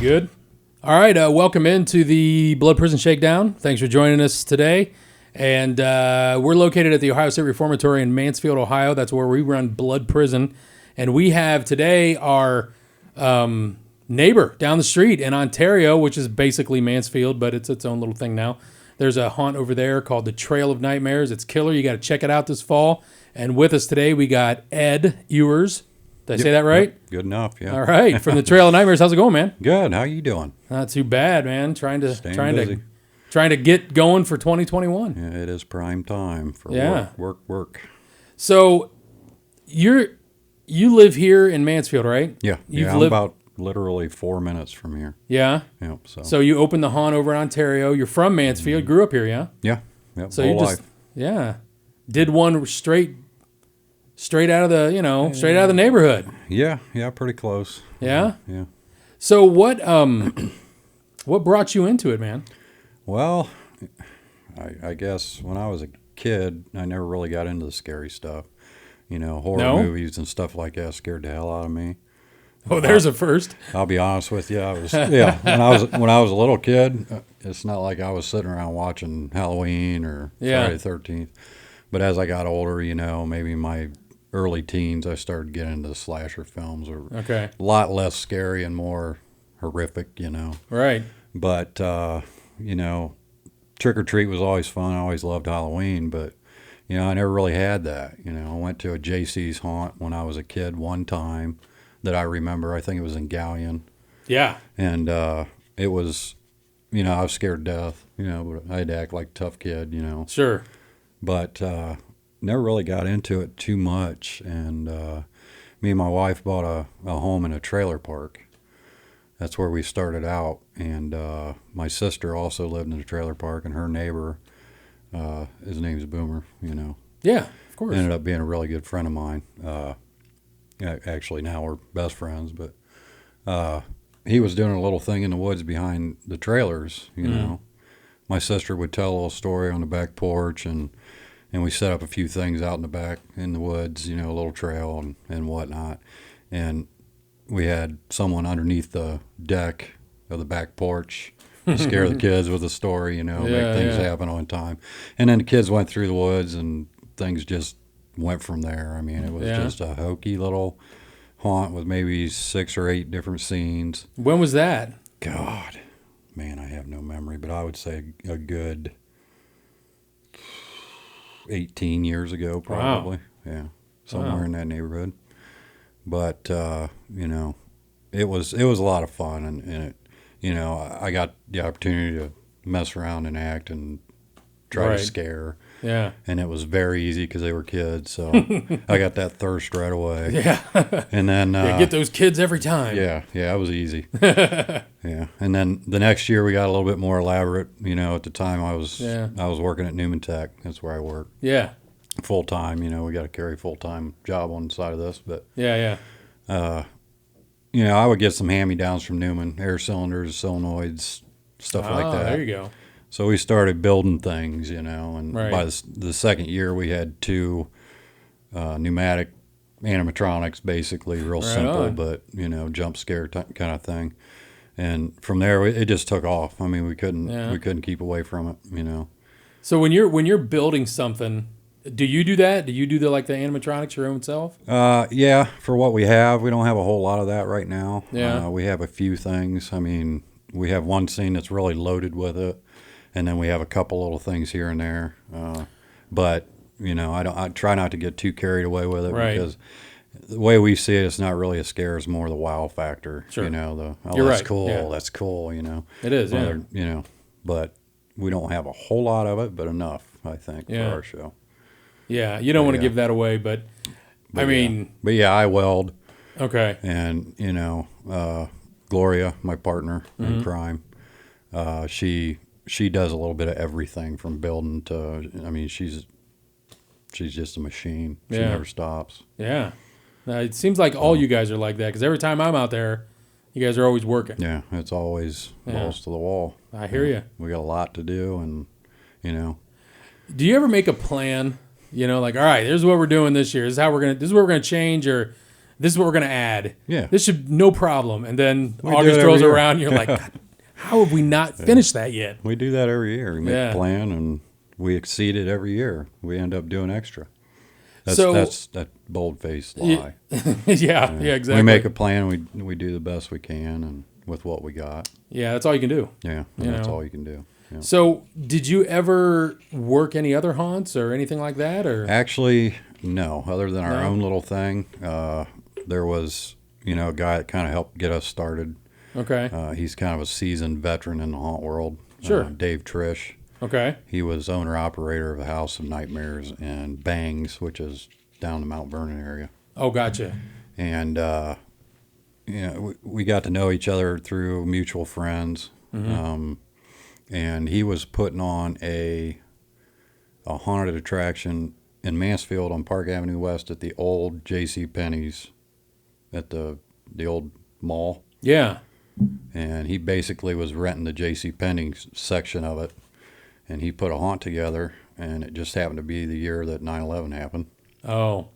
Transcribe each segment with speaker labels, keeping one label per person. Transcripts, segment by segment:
Speaker 1: good? All right, welcome into the Blood Prison Shakedown. Thanks for joining us today. And we're located at the Ohio State Reformatory in Mansfield, Ohio. That's where we run Blood Prison. And we have today our neighbor down the street in Ontario, which is basically Mansfield, but it's its own little thing now. There's a haunt over there called the Trail of Nightmares. It's killer. You got to check it out this fall. And with us today, we got Ed Ewers. Did I say that right?
Speaker 2: Yep, good enough, yeah.
Speaker 1: All right, from the Trail of Nightmares. How's it going, man?
Speaker 2: Good. How you doing?
Speaker 1: Not too bad, man. Trying
Speaker 2: busy.
Speaker 1: to get going for 2021.
Speaker 2: Yeah, it is prime time for work.
Speaker 1: So you live here in Mansfield, right?
Speaker 2: Yeah, I'm about literally 4 minutes from here.
Speaker 1: Yeah.
Speaker 2: Yep.
Speaker 1: So you opened the haunt over in Ontario. You're from Mansfield. Grew up here, yeah.
Speaker 2: Yeah. Yep.
Speaker 1: So
Speaker 2: whole life.
Speaker 1: Did one straight out of the neighborhood.
Speaker 2: Yeah, pretty close.
Speaker 1: Yeah.
Speaker 2: Yeah.
Speaker 1: So what brought you into it, man?
Speaker 2: Well, I guess when I was a kid, I never really got into the scary stuff. Horror movies and stuff like that scared the hell out of me.
Speaker 1: Oh, there's a first.
Speaker 2: I'll be honest with you. When I was a little kid, it's not like I was sitting around watching Halloween or Friday the 13th. But as I got older, maybe my early teens, I started getting into the slasher films. A lot less scary and more horrific,
Speaker 1: Right.
Speaker 2: But, trick or treat was always fun. I always loved Halloween, but, I never really had that. I went to a JC's haunt when I was a kid one time that I remember. I think it was in Galleon.
Speaker 1: Yeah.
Speaker 2: And it was, I was scared to death, but I had to act like a tough kid,
Speaker 1: Sure.
Speaker 2: But never really got into it too much. And me and my wife bought a home in a trailer park. That's where we started out. And my sister also lived in a trailer park, and her neighbor, his name's Boomer,
Speaker 1: Yeah, of course.
Speaker 2: Ended up being a really good friend of mine. Actually, now we're best friends, but he was doing a little thing in the woods behind the trailers, My sister would tell a little story on the back porch, and we set up a few things out in the back in the woods, a little trail and whatnot. And we had someone underneath the deck of the back porch to scare the kids with a story, make things happen on time. And then the kids went through the woods, and things just went from there. I mean, it was just a hokey little haunt with maybe 6 or 8 different scenes.
Speaker 1: When was that?
Speaker 2: God, man, I have no memory, but I would say a good 18 years ago, probably. Wow. Yeah, somewhere in that neighborhood. But it was a lot of fun, and it, I got the opportunity to mess around and act and try to scare.
Speaker 1: Yeah.
Speaker 2: And it was very easy because they were kids, so I got that thirst right away.
Speaker 1: Yeah.
Speaker 2: And then
Speaker 1: get those kids every time.
Speaker 2: Yeah, it was easy. Yeah. And then the next year we got a little bit more elaborate. At the time I was working at Newman Tech. That's where I work.
Speaker 1: Yeah.
Speaker 2: Full time. We got to carry a full time job on the side of this, but I would get some hand-me-downs from Newman, air cylinders, solenoids, stuff like that.
Speaker 1: There you go.
Speaker 2: So we started building things, and
Speaker 1: right.
Speaker 2: by the second year we had 2 pneumatic animatronics, basically real simple,
Speaker 1: on.
Speaker 2: but jump scare kind of thing. And from there it just took off. I mean, we couldn't keep away from it,
Speaker 1: So when you're building something, do you do that? Do you do the animatronics your own self?
Speaker 2: Yeah, for what we have, we don't have a whole lot of that right now.
Speaker 1: Yeah.
Speaker 2: We have a few things. I mean, we have one scene that's really loaded with it. And then we have a couple little things here and there, but I try not to get too carried away with it,
Speaker 1: right.
Speaker 2: Because the way we see it, it's not really a scare; it's more the wow factor.
Speaker 1: Sure.
Speaker 2: You're
Speaker 1: that's
Speaker 2: right. Cool.
Speaker 1: Yeah.
Speaker 2: That's cool.
Speaker 1: It is. Yeah.
Speaker 2: But we don't have a whole lot of it, but enough, I think, for our show.
Speaker 1: Yeah, you don't want to give that away, but I mean,
Speaker 2: but I weld.
Speaker 1: Okay.
Speaker 2: And Gloria, my partner in crime, she does a little bit of everything from building to, I mean, she's just a machine. She never stops.
Speaker 1: Yeah. It seems like all you guys are like that, because every time I'm out there, you guys are always working.
Speaker 2: Yeah, it's always balls to the wall.
Speaker 1: I hear you.
Speaker 2: We got a lot to do, and,
Speaker 1: Do you ever make a plan, all right, here's what we're doing this year. This is what we're going to change, or this is what we're going to add.
Speaker 2: Yeah.
Speaker 1: This should, no problem. And then
Speaker 2: We do
Speaker 1: August
Speaker 2: it every
Speaker 1: rolls
Speaker 2: year.
Speaker 1: around and you're like, God, how have we not finished that yet?
Speaker 2: We do that every year. We make
Speaker 1: Yeah.
Speaker 2: a plan and we exceed it every year. We end up doing extra. That's that bold-faced lie.
Speaker 1: Yeah, exactly.
Speaker 2: We make a plan. We do the best we can and with what we got.
Speaker 1: Yeah, that's all you can do.
Speaker 2: Yeah, and that's all you can do. Yeah.
Speaker 1: So, did you ever work any other haunts or anything like that? Or
Speaker 2: Actually, no. Other than our
Speaker 1: No?
Speaker 2: own little thing, there was a guy that kind of helped get us started.
Speaker 1: Okay.
Speaker 2: He's kind of a seasoned veteran in the haunt world.
Speaker 1: Sure.
Speaker 2: Dave Trish.
Speaker 1: Okay.
Speaker 2: He was owner-operator of the House of Nightmares and Bangs, which is down the Mount Vernon area.
Speaker 1: Oh, gotcha.
Speaker 2: And, we got to know each other through mutual friends. And he was putting on a haunted attraction in Mansfield on Park Avenue West at the old J.C. Penney's at the old mall.
Speaker 1: Yeah.
Speaker 2: And he basically was renting the J.C. Penney's section of it. And he put a haunt together, and it just happened to be the year that 9/11 happened.
Speaker 1: Oh.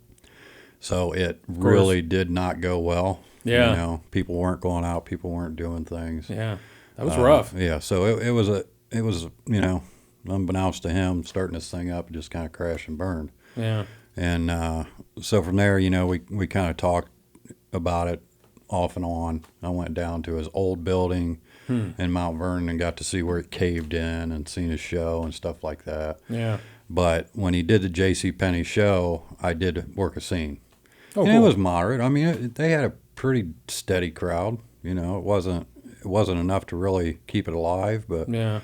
Speaker 2: So it really did not go well.
Speaker 1: Yeah.
Speaker 2: People weren't going out, people weren't doing things.
Speaker 1: Yeah. That was rough.
Speaker 2: Yeah, so it was unbeknownst to him, starting this thing up, it just kind of crashed and burned.
Speaker 1: Yeah.
Speaker 2: And so from there, we kind of talked about it off and on. I went down to his old building in Mount Vernon and got to see where it caved in and seen his show and stuff like that.
Speaker 1: Yeah.
Speaker 2: But when he did the J.C. Penney show, I did work a scene.
Speaker 1: Oh,
Speaker 2: And
Speaker 1: cool.
Speaker 2: it was moderate. I mean, they had a pretty steady crowd. It wasn't enough to really keep it alive. But
Speaker 1: Yeah.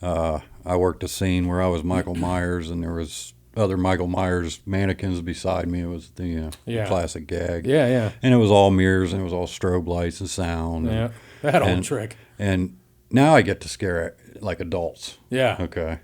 Speaker 2: I worked a scene where I was Michael Myers, and there was other Michael Myers mannequins beside me. It was the
Speaker 1: Yeah.
Speaker 2: classic gag.
Speaker 1: Yeah. Yeah.
Speaker 2: And it was all mirrors, and it was all strobe lights and sound.
Speaker 1: Yeah. That old
Speaker 2: and-
Speaker 1: trick.
Speaker 2: And now I get to scare like adults.
Speaker 1: Yeah.
Speaker 2: Okay.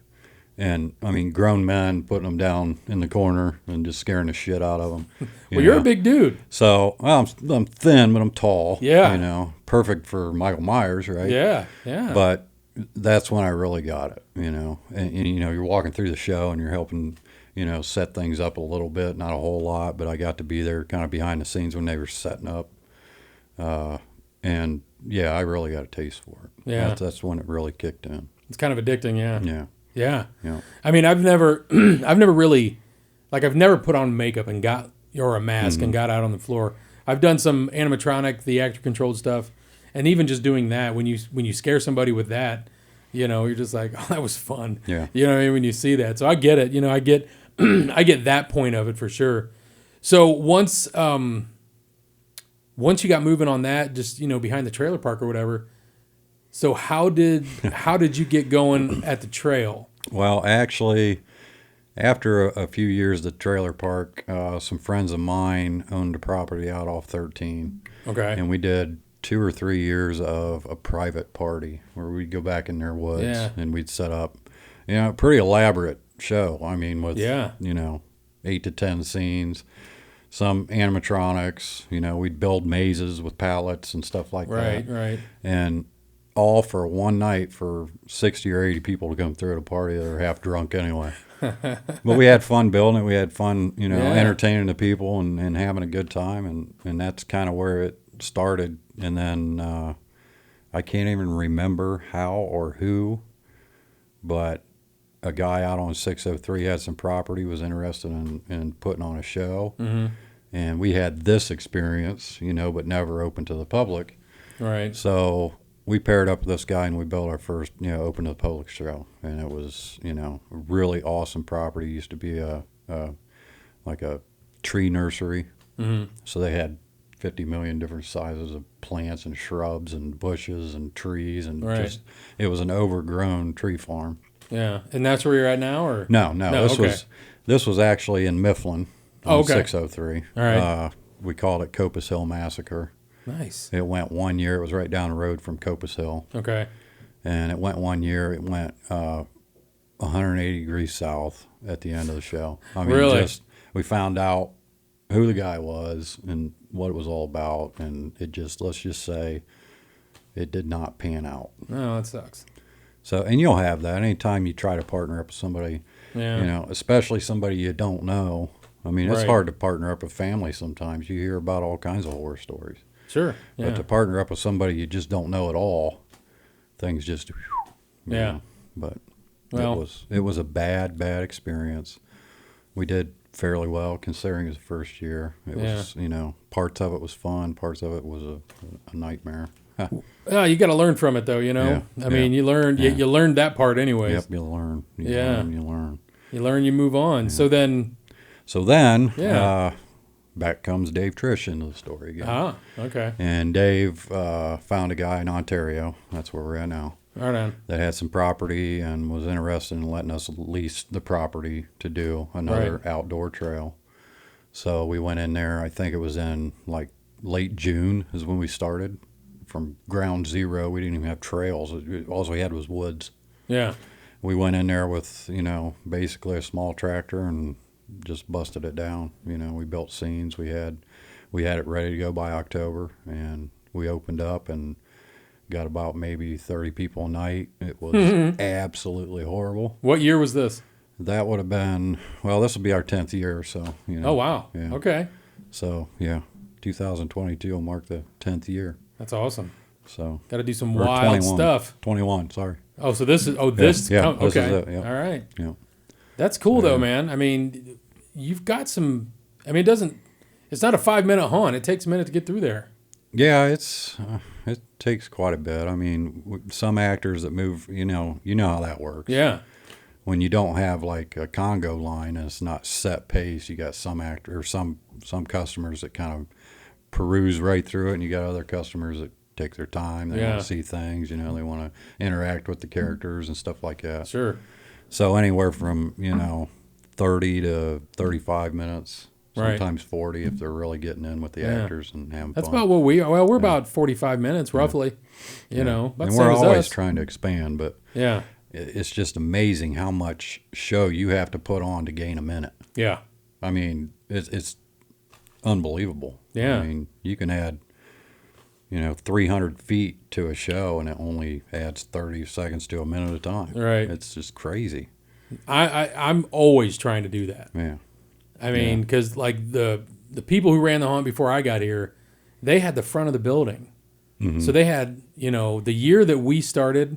Speaker 2: And I mean, grown men putting them down in the corner and just scaring the shit out of them.
Speaker 1: Well, you're a big dude.
Speaker 2: So, well, I'm thin, but I'm tall.
Speaker 1: Yeah.
Speaker 2: Perfect for Michael Myers, right?
Speaker 1: Yeah. Yeah.
Speaker 2: But that's when I really got it, And you're walking through the show and you're helping, set things up a little bit, not a whole lot, but I got to be there kind of behind the scenes when they were setting up. And yeah, I really got a taste for it.
Speaker 1: Yeah.
Speaker 2: That's when it really kicked in.
Speaker 1: It's kind of addicting. Yeah.
Speaker 2: Yeah.
Speaker 1: Yeah.
Speaker 2: Yeah.
Speaker 1: I mean, I've never really, I've never put on makeup and or a mask and got out on the floor. I've done some animatronic, the actor controlled stuff. And even just doing that, when you scare somebody with that, you're just like, oh, that was fun.
Speaker 2: Yeah.
Speaker 1: You know what I mean? When you see that. So I get it. I get, I get that point of it for sure. So once you got moving on that, just, behind the trailer park or whatever. So how did you get going at the trail?
Speaker 2: Well, actually, after a few years at the trailer park, some friends of mine owned a property out off 13.
Speaker 1: Okay.
Speaker 2: And we did 2 or 3 years of a private party where we'd go back in their woods and we'd set up, a pretty elaborate show. I mean, with, 8 to 10 scenes, some animatronics, we'd build mazes with pallets and stuff like that.
Speaker 1: Right.
Speaker 2: And all for one night for 60 or 80 people to come through at a party that are half drunk anyway. But we had fun building it. We had fun, entertaining the people and having a good time. And that's kind of where it started. And then I can't even remember how or who, but a guy out on 603 had some property, was interested in putting on a show.
Speaker 1: Mm-hmm.
Speaker 2: And we had this experience, but never open to the public.
Speaker 1: Right.
Speaker 2: So we paired up with this guy and we built our first, open to the public show. And it was, a really awesome property. It used to be like a tree nursery.
Speaker 1: Mm-hmm.
Speaker 2: So they had 50 million different sizes of plants and shrubs and bushes and trees and it was an overgrown tree farm.
Speaker 1: Yeah. And that's where you're at now, or?
Speaker 2: No,
Speaker 1: okay.
Speaker 2: This was actually in Mifflin on 603.
Speaker 1: All right.
Speaker 2: We called it Copus Hill Massacre.
Speaker 1: Nice.
Speaker 2: It went 1 year. It was right down the road from Copus Hill.
Speaker 1: Okay.
Speaker 2: And it went 1 year. It went 180 degrees south at the end of the show. I mean,
Speaker 1: really?
Speaker 2: We found out who the guy was and what it was all about, and it just, let's just say, it did not pan out.
Speaker 1: No, that sucks.
Speaker 2: So, and you'll have that anytime you try to partner up with somebody,
Speaker 1: Yeah.
Speaker 2: especially somebody you don't know. I mean, it's
Speaker 1: Right.
Speaker 2: hard to partner up with family sometimes. You hear about all kinds of horror stories.
Speaker 1: Sure. Yeah.
Speaker 2: But to partner up with somebody you just don't know at all, things just, you
Speaker 1: Yeah.
Speaker 2: know. But
Speaker 1: Well,
Speaker 2: it was a bad experience. We did fairly well considering it was the first year. It was, parts of it was fun, parts of it was a nightmare.
Speaker 1: you got to learn from it, though.
Speaker 2: Yeah,
Speaker 1: I mean, you learned
Speaker 2: yeah.
Speaker 1: you learned that part anyways.
Speaker 2: Yep, you learn. You
Speaker 1: Yeah.
Speaker 2: learn, you learn.
Speaker 1: You learn, you move on. So then,
Speaker 2: So then, back comes Dave Trish into the story again.
Speaker 1: Okay.
Speaker 2: And Dave found a guy in Ontario, that's where we're at now,
Speaker 1: Right on.
Speaker 2: that had some property and was interested in letting us lease the property to do another outdoor trail. So we went in there, I think it was in like late June is when we started. From ground zero, we didn't even have trails. All we had was woods.
Speaker 1: Yeah.
Speaker 2: We went in there with, basically a small tractor and just busted it down. We built scenes. We had it ready to go by October, and we opened up and got about maybe 30 people a night. It was absolutely horrible.
Speaker 1: What year was this?
Speaker 2: That would have been, this will be our 10th year, so,
Speaker 1: Oh, wow.
Speaker 2: Yeah.
Speaker 1: Okay.
Speaker 2: So, 2022 will mark the 10th year.
Speaker 1: That's awesome.
Speaker 2: So
Speaker 1: Got to do some
Speaker 2: or
Speaker 1: wild
Speaker 2: 21,
Speaker 1: stuff.
Speaker 2: 21, sorry.
Speaker 1: Oh, so this is, this
Speaker 2: Yeah, this
Speaker 1: okay.
Speaker 2: is it, yeah.
Speaker 1: All right.
Speaker 2: Yeah.
Speaker 1: That's cool,
Speaker 2: So,
Speaker 1: though, man. I mean, you've got some, it's not a 5-minute haunt. It takes a minute to get through there.
Speaker 2: Yeah, it takes quite a bit. I mean, some actors that move, you know how that works.
Speaker 1: Yeah.
Speaker 2: When you don't have like a Congo line and it's not set pace, you got some some customers that kind of peruse right through it, and you got other customers that take their time. They want to see things, they want to interact with the characters and stuff like that.
Speaker 1: Sure.
Speaker 2: So anywhere from 30 to 35 minutes. Sometimes 40 if they're really getting in with the actors and having
Speaker 1: That's
Speaker 2: fun.
Speaker 1: about what we are. Well, we're about 45 minutes, roughly. About
Speaker 2: And
Speaker 1: the same
Speaker 2: we're
Speaker 1: as
Speaker 2: always
Speaker 1: us.
Speaker 2: trying to expand, but
Speaker 1: Yeah.
Speaker 2: it's just amazing how much show you have to put on to gain a minute.
Speaker 1: Yeah.
Speaker 2: I mean, it's unbelievable.
Speaker 1: Yeah.
Speaker 2: I mean, you can add, 300 feet to a show, and it only adds 30 seconds to a minute at a time.
Speaker 1: Right.
Speaker 2: It's just crazy.
Speaker 1: I'm always trying to do that.
Speaker 2: Yeah.
Speaker 1: I mean, because like the people who ran the haunt before I got here, they had the front of the building.
Speaker 2: Mm-hmm.
Speaker 1: So they had, the year that we started,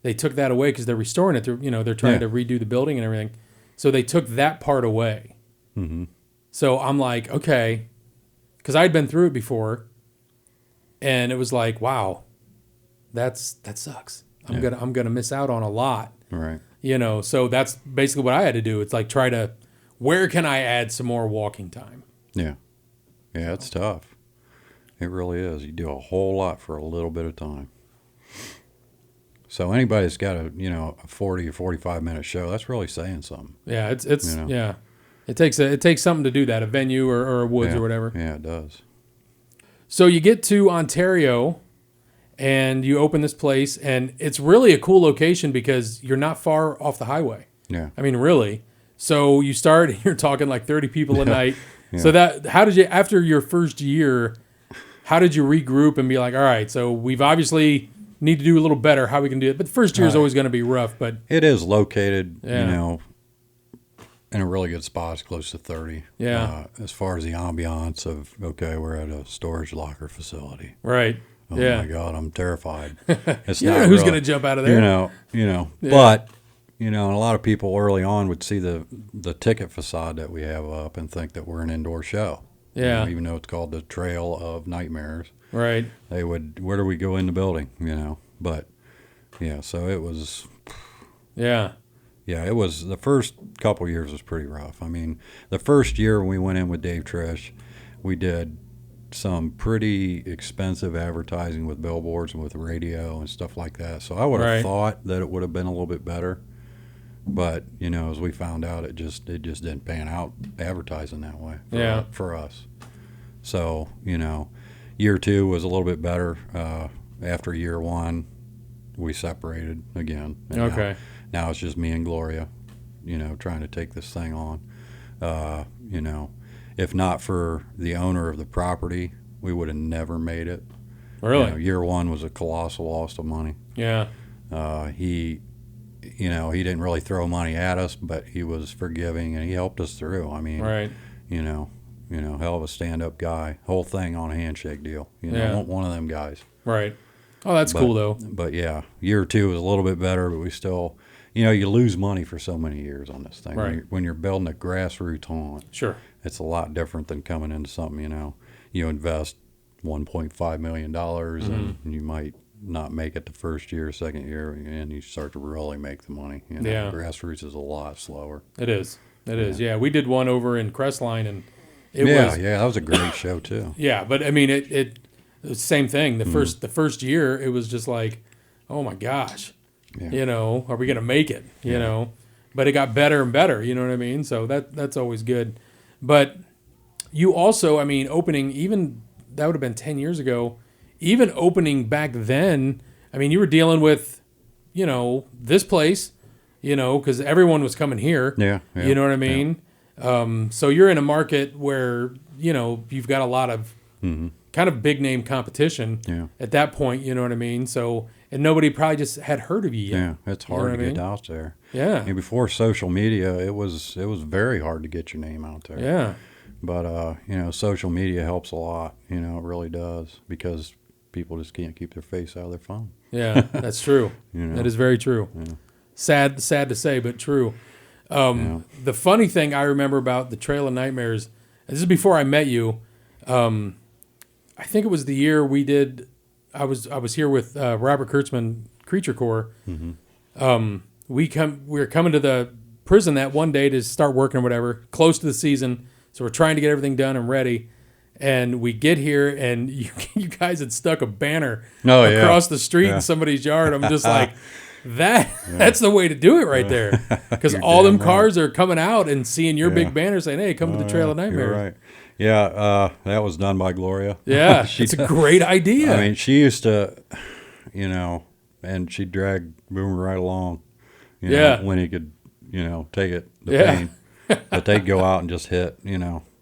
Speaker 1: they took that away because they're restoring it. They're trying to redo the building and everything. So they took that part away.
Speaker 2: Mm-hmm.
Speaker 1: So I'm like, okay, because I'd been through it before, and it was like, wow, that sucks. I'm gonna miss out on a lot.
Speaker 2: Right.
Speaker 1: So that's basically what I had to do. It's like where can I add some more walking time?
Speaker 2: Yeah. Yeah, it's tough. It really is. You do a whole lot for a little bit of time. So anybody that's got a 40 or 45 minute show, that's really saying something.
Speaker 1: Yeah, it's yeah. It takes something to do that, a venue or a woods or whatever.
Speaker 2: Yeah, it does.
Speaker 1: So you get to Ontario and you open this place, and it's really a cool location because you're not far off the highway.
Speaker 2: Yeah.
Speaker 1: I mean, really. So you start, you're talking like 30 people a night.
Speaker 2: Yeah.
Speaker 1: So how did you, after your first year, how did you regroup and be like, all right, so we've obviously need to do a little better how we can do it. But the first year is always going to be rough. But
Speaker 2: it is located, in a really good spot. It's close to 30.
Speaker 1: Yeah.
Speaker 2: As far as the ambiance of, we're at a storage locker facility.
Speaker 1: Right.
Speaker 2: Oh my God, I'm terrified. It's
Speaker 1: You
Speaker 2: not
Speaker 1: don't know who's
Speaker 2: really-
Speaker 1: going to jump out of there.
Speaker 2: Yeah. But, and a lot of people early on would see the ticket facade that we have up and think that we're an indoor show.
Speaker 1: Yeah.
Speaker 2: Even though it's called the Trail of Nightmares.
Speaker 1: Right.
Speaker 2: They would, where do we go in the building, But, so it was...
Speaker 1: Yeah.
Speaker 2: Yeah, it was, the first couple years was pretty rough. I mean, the first year when we went in with Dave Trish, we did some pretty expensive advertising with billboards and with radio and stuff like that. So I would have thought that it would have been a little bit better. But, as we found out, it just didn't pan out advertising that way for us. So, year two was a little bit better. After year one, we separated again. And
Speaker 1: Okay.
Speaker 2: Now it's just me and Gloria, trying to take this thing on. If not for the owner of the property, we would have never made it.
Speaker 1: Really?
Speaker 2: Year one was a colossal loss of money.
Speaker 1: Yeah.
Speaker 2: He didn't really throw money at us, but he was forgiving and he helped us through. I mean,
Speaker 1: Right.
Speaker 2: hell of a stand-up guy. Whole thing on a handshake deal. One of them guys.
Speaker 1: Right. Oh, that's cool though.
Speaker 2: But yeah, year 2 was a little bit better, but we still, you lose money for so many years on this thing.
Speaker 1: Right.
Speaker 2: When you're building a grassroots on,
Speaker 1: Sure.
Speaker 2: it's a lot different than coming into something. You invest $1.5 million and you might not make it the first year, second year, and you start to really make the money.
Speaker 1: Yeah.
Speaker 2: Grassroots is a lot slower.
Speaker 1: It is. It is. Yeah. We did one over in Crestline, and it
Speaker 2: was. Yeah, that was a great show too.
Speaker 1: Yeah, but I mean, it was the same thing. The first year, it was just like, oh my gosh, are we gonna make it? But it got better and better. You know what I mean? So that's always good. But you also, I mean, opening even that would have been 10 years ago. Even opening back then, I mean, you were dealing with, this place, because everyone was coming here.
Speaker 2: Yeah.
Speaker 1: You know what I mean? Yeah. So you're in a market where, you've got a lot of kind of big name competition at that point. You know what I mean? So, and nobody probably just had heard of you yet.
Speaker 2: Yeah, it's hard to get out there.
Speaker 1: Yeah.
Speaker 2: And before social media, it was very hard to get your name out there.
Speaker 1: Yeah.
Speaker 2: But, social media helps a lot. It really does, because people just can't keep their face out of their phone.
Speaker 1: Yeah, that's true. That is very true. Yeah. Sad to say, but true. The funny thing I remember about the Trail of Nightmares, this is before I met you. I think it was the year we did. I was here with Robert Kurtzman, Creature Core. Mm-hmm. We were coming to the prison that one day to start working or whatever, close to the season. So we're trying to get everything done and ready. And we get here, and you guys had stuck a banner across the street in somebody's yard. I'm just like, that's the way to do it right there. Because all them cars are coming out and seeing your big banner saying, hey, come to the Trail of Nightmares.
Speaker 2: You're right. Yeah, that was done by Gloria.
Speaker 1: Yeah, it's a great idea.
Speaker 2: I mean, she used to, and she'd drag Boomer right along, when he could, take it, the pain. But they'd go out and just hit,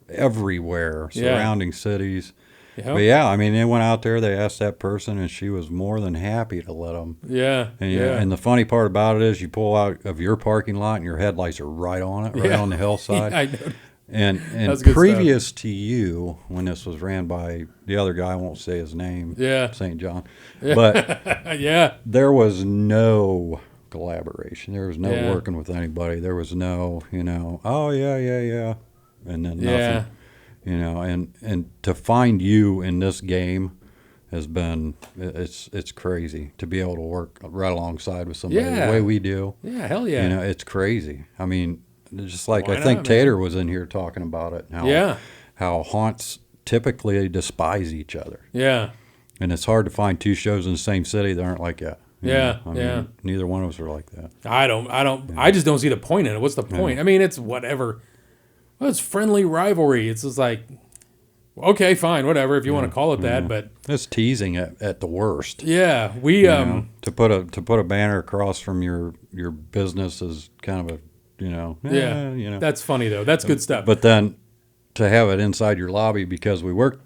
Speaker 2: everywhere, surrounding cities. Yep. But yeah, I mean, they went out there, they asked that person, and she was more than happy to let them.
Speaker 1: Yeah.
Speaker 2: And the funny part about it is you pull out of your parking lot and your headlights are right on it, on the hillside.
Speaker 1: I know.
Speaker 2: And previous to you, when this was ran by the other guy, I won't say his name, St. John, but there was no collaboration. There was no working with anybody. There was no, oh, yeah, and then nothing. And to find you in this game has been, it's crazy to be able to work right alongside with somebody the way we do.
Speaker 1: Yeah, hell yeah.
Speaker 2: It's crazy. I mean, just like I think Tater was in here talking about it. How haunts typically despise each other.
Speaker 1: Yeah.
Speaker 2: And it's hard to find two shows in the same city that aren't like that.
Speaker 1: I
Speaker 2: mean, neither one of us are like that.
Speaker 1: I just don't see the point in it. What's the point? I mean, it's whatever. Well, it's friendly rivalry. It's just like, okay, fine, whatever, if you want to call it that, but
Speaker 2: it's teasing at the worst.
Speaker 1: Yeah, we
Speaker 2: to put a banner across from your business is kind of a
Speaker 1: that's funny though. That's good stuff.
Speaker 2: But then to have it inside your lobby because we work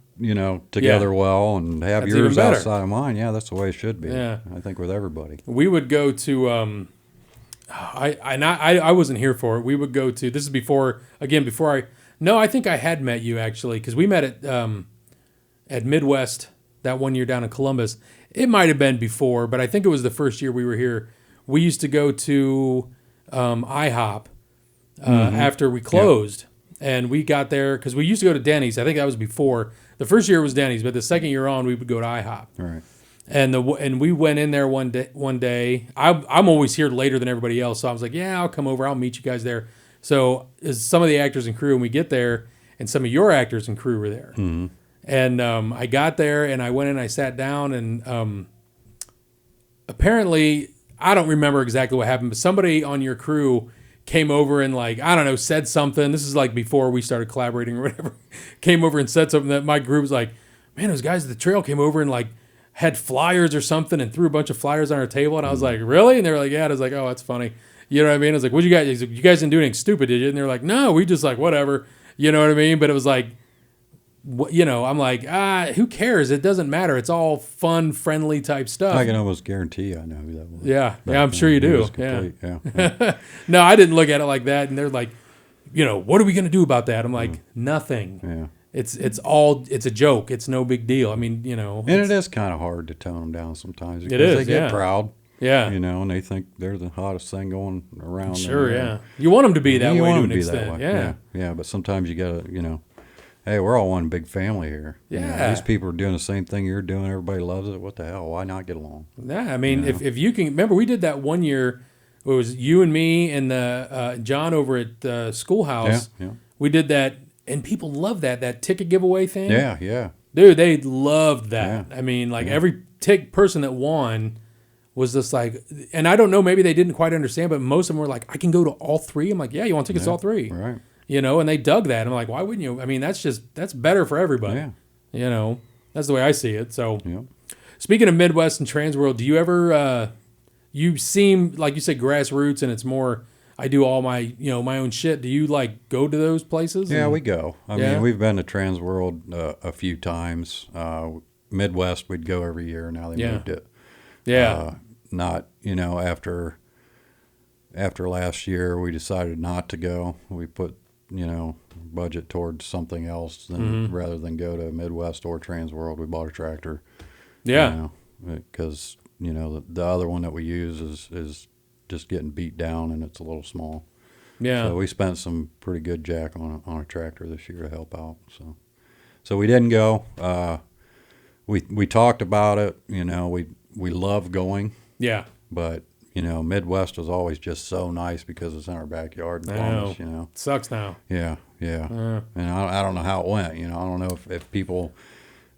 Speaker 2: together well and have that's yours outside of mine, that's the way it should be. Yeah, I think with everybody.
Speaker 1: We would go to I wasn't here for it. We would go to, this is before I think I had met you actually, because we met at Midwest that one year down in Columbus. It might have been before, but I think it was the first year we were here. We used to go to IHOP after we closed, and we got there because we used to go to Denny's. I think that was before. The first year was Denny's, but the second year on, we would go to IHOP.
Speaker 2: Right.
Speaker 1: And we went in there one day. I'm always here later than everybody else, so I was like, yeah, I'll come over. I'll meet you guys there. So as some of the actors and crew, and we get there, and some of your actors and crew were there. Mm-hmm. And I got there, and I went in, I sat down, and apparently, I don't remember exactly what happened, but somebody on your crew came over and said something. This is like before we started collaborating or whatever. Came over and said something that my group was like, man, those guys at the trail came over and had flyers or something and threw a bunch of flyers on our table. And I was like, really? And they were like, yeah. And I was like, oh, that's funny. You know what I mean? I was like, what you guys? You guys didn't do anything stupid, did you? And they're like, no, we just whatever. You know what I mean? But it was like, I'm like, who cares? It doesn't matter. It's all fun, friendly type stuff.
Speaker 2: I can almost guarantee I know who that was.
Speaker 1: Yeah, I'm sure you do.
Speaker 2: Yeah.
Speaker 1: No, I didn't look at it like that. And they're like, what are we going to do about that? I'm like, nothing.
Speaker 2: Yeah.
Speaker 1: It's a joke. It's no big deal. I mean,
Speaker 2: And it is kind of hard to tone them down sometimes because
Speaker 1: is,
Speaker 2: they get
Speaker 1: yeah.
Speaker 2: proud.
Speaker 1: Yeah.
Speaker 2: And they think they're the hottest thing going around.
Speaker 1: Sure, yeah. You want them to be that way to an
Speaker 2: That
Speaker 1: extent.
Speaker 2: way.
Speaker 1: Yeah.
Speaker 2: Yeah, but sometimes you got to, hey, we're all one big family here.
Speaker 1: Yeah.
Speaker 2: These people are doing the same thing you're doing. Everybody loves it. What the hell? Why not get along?
Speaker 1: Yeah, I mean, if you can remember, we did that one year. It was you and me and the John over at the schoolhouse.
Speaker 2: Yeah.
Speaker 1: We did that, and people loved that ticket giveaway thing.
Speaker 2: Yeah.
Speaker 1: Dude, they loved that.
Speaker 2: Yeah.
Speaker 1: I mean, like every person that won was just like, and I don't know, maybe they didn't quite understand, but most of them were like, I can go to all three. I'm like, yeah, you want tickets to all three?
Speaker 2: Right.
Speaker 1: And they dug that. I'm like, why wouldn't you? I mean, that's better for everybody.
Speaker 2: Yeah.
Speaker 1: That's the way I see it. So,
Speaker 2: Yeah.
Speaker 1: Speaking of Midwest and Transworld, do you ever, you seem like you said grassroots and it's more, I do all my, my own shit. Do you like go to those places?
Speaker 2: Yeah, we go. I mean, we've been to Transworld a few times. Midwest, we'd go every year. Now they moved it.
Speaker 1: Yeah.
Speaker 2: Not, after last year, we decided not to go. We put, budget towards something else rather than go to Midwest or Transworld. We bought a tractor.
Speaker 1: Yeah.
Speaker 2: Because, the other one that we use is just getting beat down and it's a little small.
Speaker 1: Yeah.
Speaker 2: So we spent some pretty good jack on a tractor this year to help out. So we didn't go. We talked about it. We love going.
Speaker 1: Yeah.
Speaker 2: But Midwest was always just so nice because it's in our backyard. And Columbus,
Speaker 1: It sucks now.
Speaker 2: Yeah. And I don't know how it went. I don't know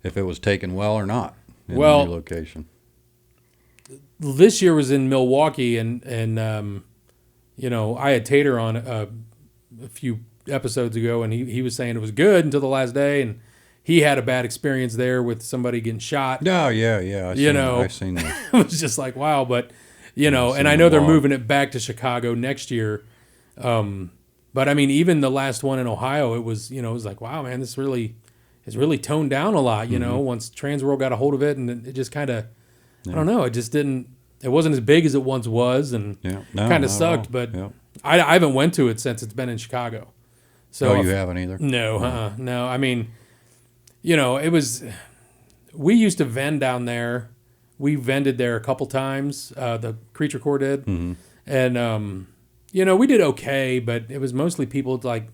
Speaker 2: if it was taken well or not in the new location.
Speaker 1: This year was in Milwaukee, and I had Tater on a few episodes ago, and he was saying it was good until the last day, and he had a bad experience there with somebody getting shot.
Speaker 2: No, yeah. I've seen that.
Speaker 1: It was just like, wow, but and I know they're moving it back to Chicago next year. But I mean, even the last one in Ohio, it was like, wow, man, this really is really toned down a lot. Once Transworld got a hold of it, and it just kind of, I don't know, it just didn't. It wasn't as big as it once was, and kind of sucked. But I haven't went to it since it's been in Chicago. So
Speaker 2: you haven't either?
Speaker 1: No, no. I mean, it was. We used to vend down there. We vended there a couple times. The Creature Corps did, and we did okay, but it was mostly people like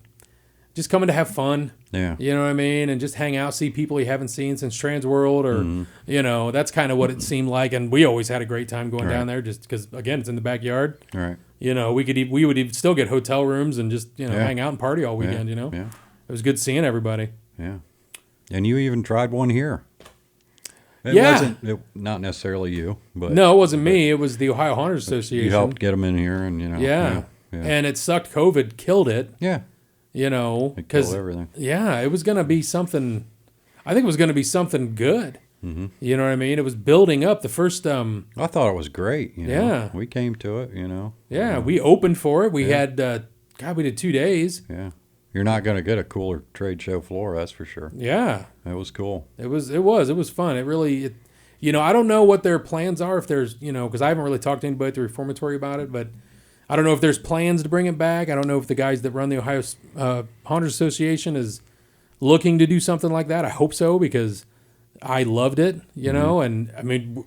Speaker 1: just coming to have fun.
Speaker 2: Yeah.
Speaker 1: You know what I mean? And just hang out, see people you haven't seen since Transworld or, that's kind of what it seemed like. And we always had a great time going down there just because, again, it's in the backyard.
Speaker 2: Right.
Speaker 1: We would still get hotel rooms and just, hang out and party all weekend,
Speaker 2: Yeah.
Speaker 1: It was good seeing everybody.
Speaker 2: Yeah. And you even tried one here. It wasn't not necessarily you, but
Speaker 1: no, it wasn't me. It was the Ohio Haunters Association.
Speaker 2: You helped get them in here, and
Speaker 1: Yeah. And it sucked. COVID killed it.
Speaker 2: Yeah.
Speaker 1: It
Speaker 2: killed everything.
Speaker 1: Yeah, it was going to be something. I think it was going to be something good.
Speaker 2: Mm-hmm.
Speaker 1: You know what I mean? It was building up. The first.
Speaker 2: I thought it was great.
Speaker 1: Yeah.
Speaker 2: We came to it.
Speaker 1: Yeah, we opened for it. We had. We did 2 days.
Speaker 2: Yeah. You're not going to get a cooler trade show floor, that's for sure.
Speaker 1: Yeah.
Speaker 2: It was cool.
Speaker 1: It was fun. It really, I don't know what their plans are if there's, because I haven't really talked to anybody at the Reformatory about it, but I don't know if there's plans to bring it back. I don't know if the guys that run the Ohio Haunters Association is looking to do something like that. I hope so because I loved it, and I mean,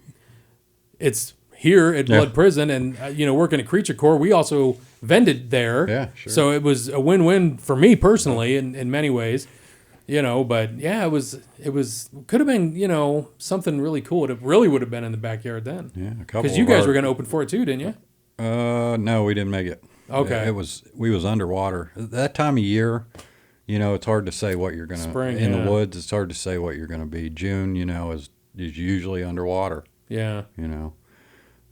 Speaker 1: it's here at Blood Prison and, working at Creature Corps, we also vended there.
Speaker 2: Yeah, sure.
Speaker 1: So it was a win-win for me personally in many ways, but yeah, it could have been, something really cool. It really would have been in the backyard then.
Speaker 2: Yeah, a couple.
Speaker 1: Because you guys were going to open for it too, didn't you?
Speaker 2: No, we didn't make it.
Speaker 1: Okay.
Speaker 2: We was underwater. That time of year, it's hard to say what you're going to, in the woods, it's hard to say what you're going to be. June, is usually underwater.
Speaker 1: Yeah.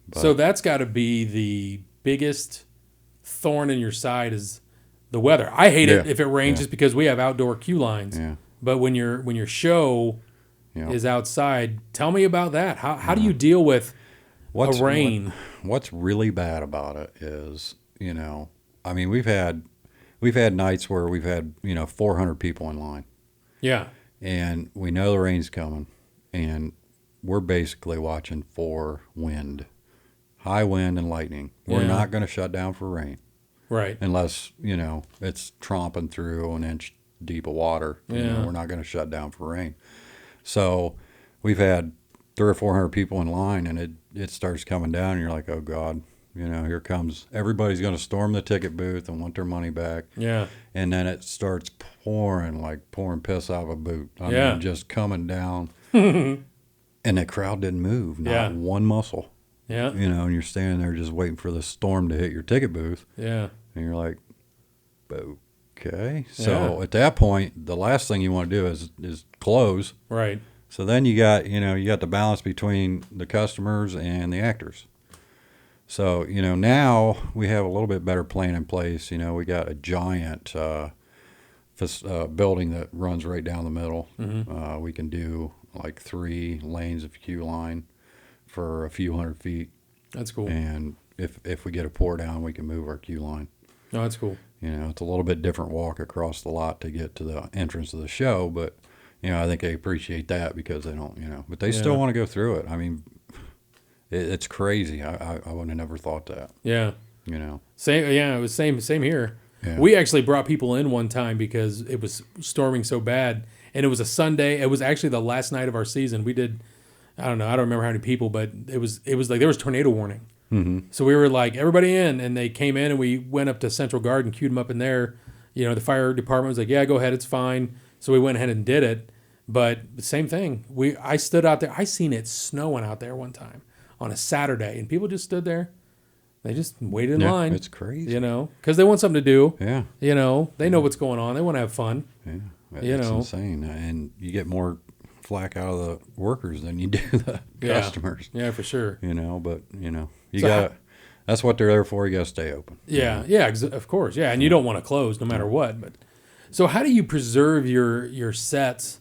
Speaker 2: But,
Speaker 1: so that's got to be the biggest thorn in your side is the weather. I hate it if it rains just because we have outdoor queue lines.
Speaker 2: Yeah.
Speaker 1: But when your show is outside, tell me about that. How do you deal with rain?
Speaker 2: What's really bad about it is, I mean, we've had nights where we've had, 400 people in line.
Speaker 1: Yeah.
Speaker 2: And we know the rain's coming, and we're basically watching for wind, high wind and lightning. We're not going to shut down for rain.
Speaker 1: Right.
Speaker 2: unless, it's tromping through an inch deep of water.
Speaker 1: Yeah.
Speaker 2: We're not going to shut down for rain. So we've had 300 or 400 people in line, and it starts coming down, and you're like, oh God, here comes, everybody's going to storm the ticket booth and want their money back.
Speaker 1: Yeah.
Speaker 2: And then it starts pouring, like pouring piss out of a boot. I
Speaker 1: Yeah.
Speaker 2: mean, just coming down. And the crowd didn't move, not one muscle.
Speaker 1: Yeah.
Speaker 2: And you're standing there just waiting for the storm to hit your ticket booth.
Speaker 1: Yeah.
Speaker 2: And you're like, okay. So at that point, the last thing you want to do is close.
Speaker 1: Right.
Speaker 2: So then you got the balance between the customers and the actors. So, now we have a little bit better plan in place. We got a giant building that runs right down the middle.
Speaker 1: Mm-hmm.
Speaker 2: We can do like 3 lanes of queue line for a few hundred feet.
Speaker 1: That's cool.
Speaker 2: And if we get a pour down, we can move our queue line.
Speaker 1: No, that's cool.
Speaker 2: It's a little bit different walk across the lot to get to the entrance of the show, but I think they appreciate that because they don't, but they still want to go through it. I mean, it's crazy. I would have never thought that.
Speaker 1: Yeah. Same. Yeah, it was same here.
Speaker 2: Yeah.
Speaker 1: We actually brought people in one time because it was storming so bad, and it was a Sunday. It was actually the last night of our season. We did, I don't remember how many people, but it was like there was tornado warning.
Speaker 2: Mm-hmm.
Speaker 1: So we were like, everybody in, and they came in, and we went up to Central Guard and queued them up in there. The fire department was like, yeah, go ahead, it's fine. So we went ahead and did it. But the same thing. I stood out there. I seen it snowing out there one time on a Saturday, and people just stood there. They just waited in line.
Speaker 2: It's crazy.
Speaker 1: Because they want something to do.
Speaker 2: Yeah.
Speaker 1: They know what's going on. They want to have fun.
Speaker 2: Yeah. It's insane. And you get more flack out of the workers than you do the customers.
Speaker 1: Yeah, for sure.
Speaker 2: But, you got to, that's what they're there for. You got to stay open.
Speaker 1: Yeah. Yeah, of course. Yeah. And you don't want to close no matter what. But so how do you preserve your sets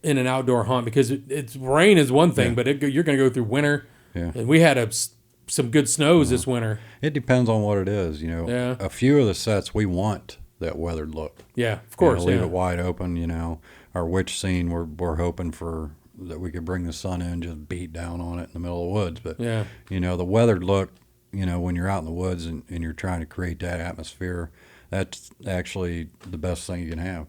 Speaker 1: in an outdoor haunt? Because it's rain is one thing, but you're going to go through winter.
Speaker 2: Yeah.
Speaker 1: And we had some good snows this winter.
Speaker 2: It depends on what it is. A few of the sets we want that weathered look.
Speaker 1: Yeah, of course.
Speaker 2: Leave it wide open. Our witch scene, we're hoping for that we could bring the sun in, just beat down on it in the middle of the woods. But the weathered look, when you're out in the woods and you're trying to create that atmosphere, that's actually the best thing you can have.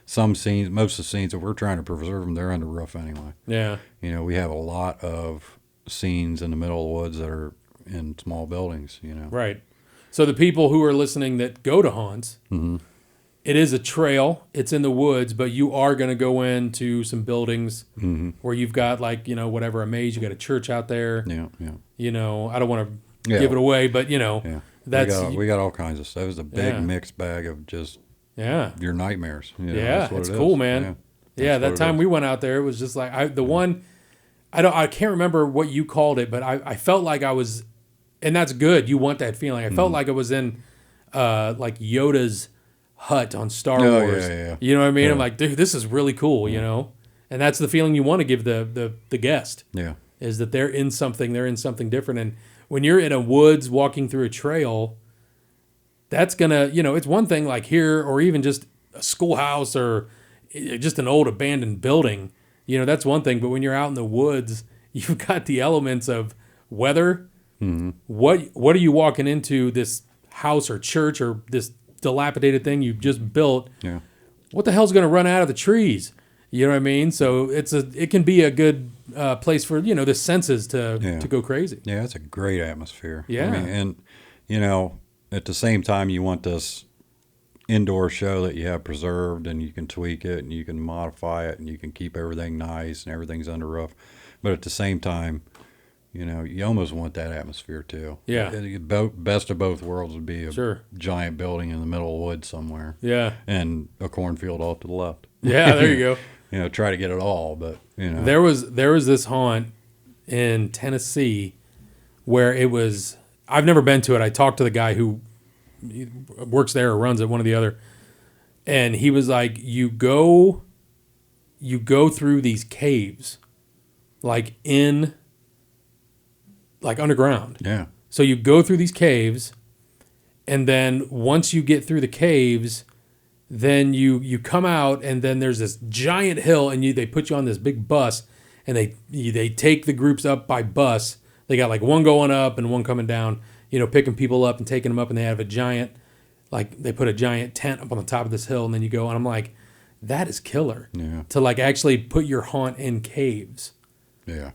Speaker 2: Some scenes, most of the scenes, if we're trying to preserve them, they're under roof anyway.
Speaker 1: Yeah.
Speaker 2: We have a lot of scenes in the middle of the woods that are in small buildings.
Speaker 1: Right. So the people who are listening that go to haunts, it is a trail. It's in the woods, but you are going to go into some buildings where you've got whatever, a maze. You got a church out there.
Speaker 2: Yeah.
Speaker 1: I don't want to give it away, but that's
Speaker 2: we got all kinds of stuff. It was a big mixed bag of just your nightmares.
Speaker 1: It's cool, man. Yeah, that time we went out there, it was just like I can't remember what you called it, but I felt like I was, and that's good. You want that feeling. I felt like I was in like Yoda's hut on Star Wars.
Speaker 2: Yeah.
Speaker 1: You know what I mean?
Speaker 2: Yeah.
Speaker 1: I'm like, dude, this is really cool, And that's the feeling you want to give the guest.
Speaker 2: Yeah.
Speaker 1: Is that they're in something different. And when you're in a woods walking through a trail, that's gonna, it's one thing like here or even just a schoolhouse or just an old abandoned building. That's one thing. But when you're out in the woods, you've got the elements of weather.
Speaker 2: Mm-hmm.
Speaker 1: What are you walking into, this house or church or this dilapidated thing you just built?
Speaker 2: Yeah.
Speaker 1: What the hell's going to run out of the trees? You know what I mean? So it can be a good place for the senses to go crazy.
Speaker 2: Yeah, it's a great atmosphere.
Speaker 1: Yeah,
Speaker 2: and at the same time you want this indoor show that you have preserved, and you can tweak it and you can modify it and you can keep everything nice and everything's under roof, but at the same time, you almost want that atmosphere too.
Speaker 1: Yeah.
Speaker 2: Best of both worlds would be a giant building in the middle of the woods somewhere.
Speaker 1: Yeah.
Speaker 2: And a cornfield off to the left.
Speaker 1: Yeah, there you go.
Speaker 2: Try to get it all, but
Speaker 1: There was this haunt in Tennessee where it was, I've never been to it. I talked to the guy who works there or runs it, one or the other. And he was like, you go through these caves, like underground.
Speaker 2: Yeah.
Speaker 1: So you go through these caves, and then once you get through the caves, then you come out, and then there's this giant hill, and they put you on this big bus, and they take the groups up by bus. They got like one going up and one coming down, picking people up and taking them up, and they have a giant, like they put a giant tent up on the top of this hill, and then you go, and I'm like, that is killer.
Speaker 2: Yeah.
Speaker 1: To like actually put your haunt in caves.
Speaker 2: Yeah.